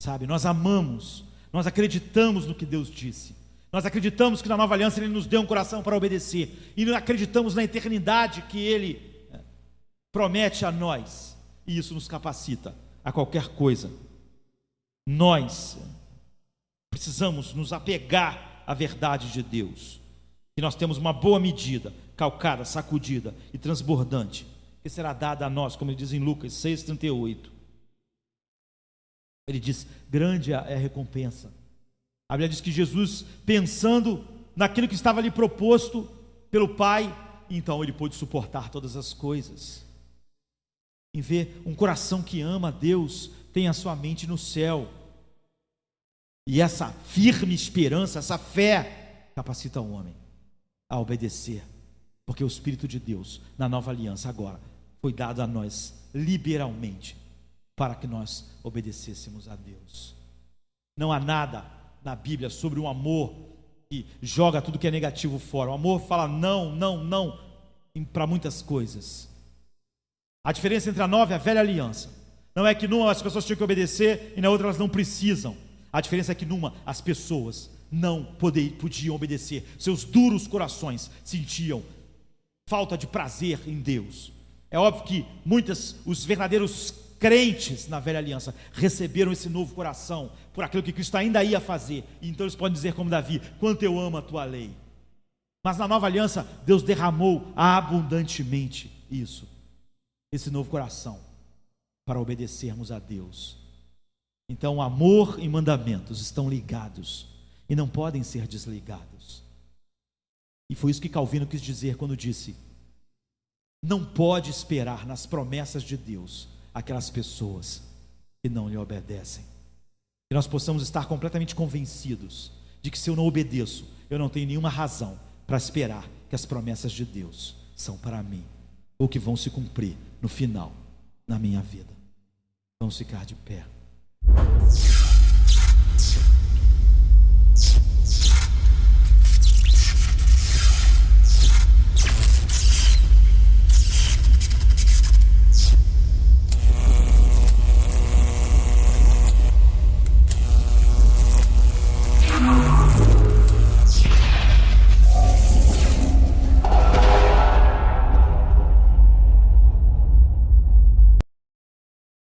Sabe, nós amamos, nós acreditamos no que Deus disse. Nós acreditamos que na nova aliança Ele nos deu um coração para obedecer. E acreditamos na eternidade que Ele promete a nós, e isso nos capacita a qualquer coisa. Nós precisamos nos apegar à verdade de Deus, que nós temos uma boa medida, calcada, sacudida e transbordante, que será dada a nós, como ele diz em Lucas 6,38. Ele diz: grande é a recompensa. A Bíblia diz que Jesus, pensando naquilo que estava lhe proposto pelo Pai, então ele pôde suportar todas as coisas. Em ver um coração que ama a Deus, tem a sua mente no céu, e essa firme esperança, essa fé, capacita o homem a obedecer, porque o Espírito de Deus, na nova aliança agora, foi dado a nós liberalmente, para que nós obedecêssemos a Deus. Não há nada na Bíblia sobre um amor que joga tudo que é negativo fora. O amor fala não, não, não para muitas coisas. A diferença entre a nova e a velha aliança não é que numa as pessoas tinham que obedecer e na outra elas não precisam. A diferença é que numa as pessoas não podiam obedecer. Seus duros corações sentiam falta de prazer em Deus. É óbvio que os verdadeiros crentes na velha aliança receberam esse novo coração por aquilo que Cristo ainda ia fazer, e então eles podem dizer como Davi: quanto eu amo a tua lei. Mas na nova aliança Deus derramou abundantemente esse novo coração para obedecermos a Deus. Então amor e mandamentos estão ligados e não podem ser desligados, e foi isso que Calvino quis dizer quando disse: não pode esperar nas promessas de Deus aquelas pessoas que não lhe obedecem. Que nós possamos estar completamente convencidos de que se eu não obedeço, eu não tenho nenhuma razão para esperar que as promessas de Deus são para mim, ou que vão se cumprir no final, na minha vida. Vamos ficar de pé.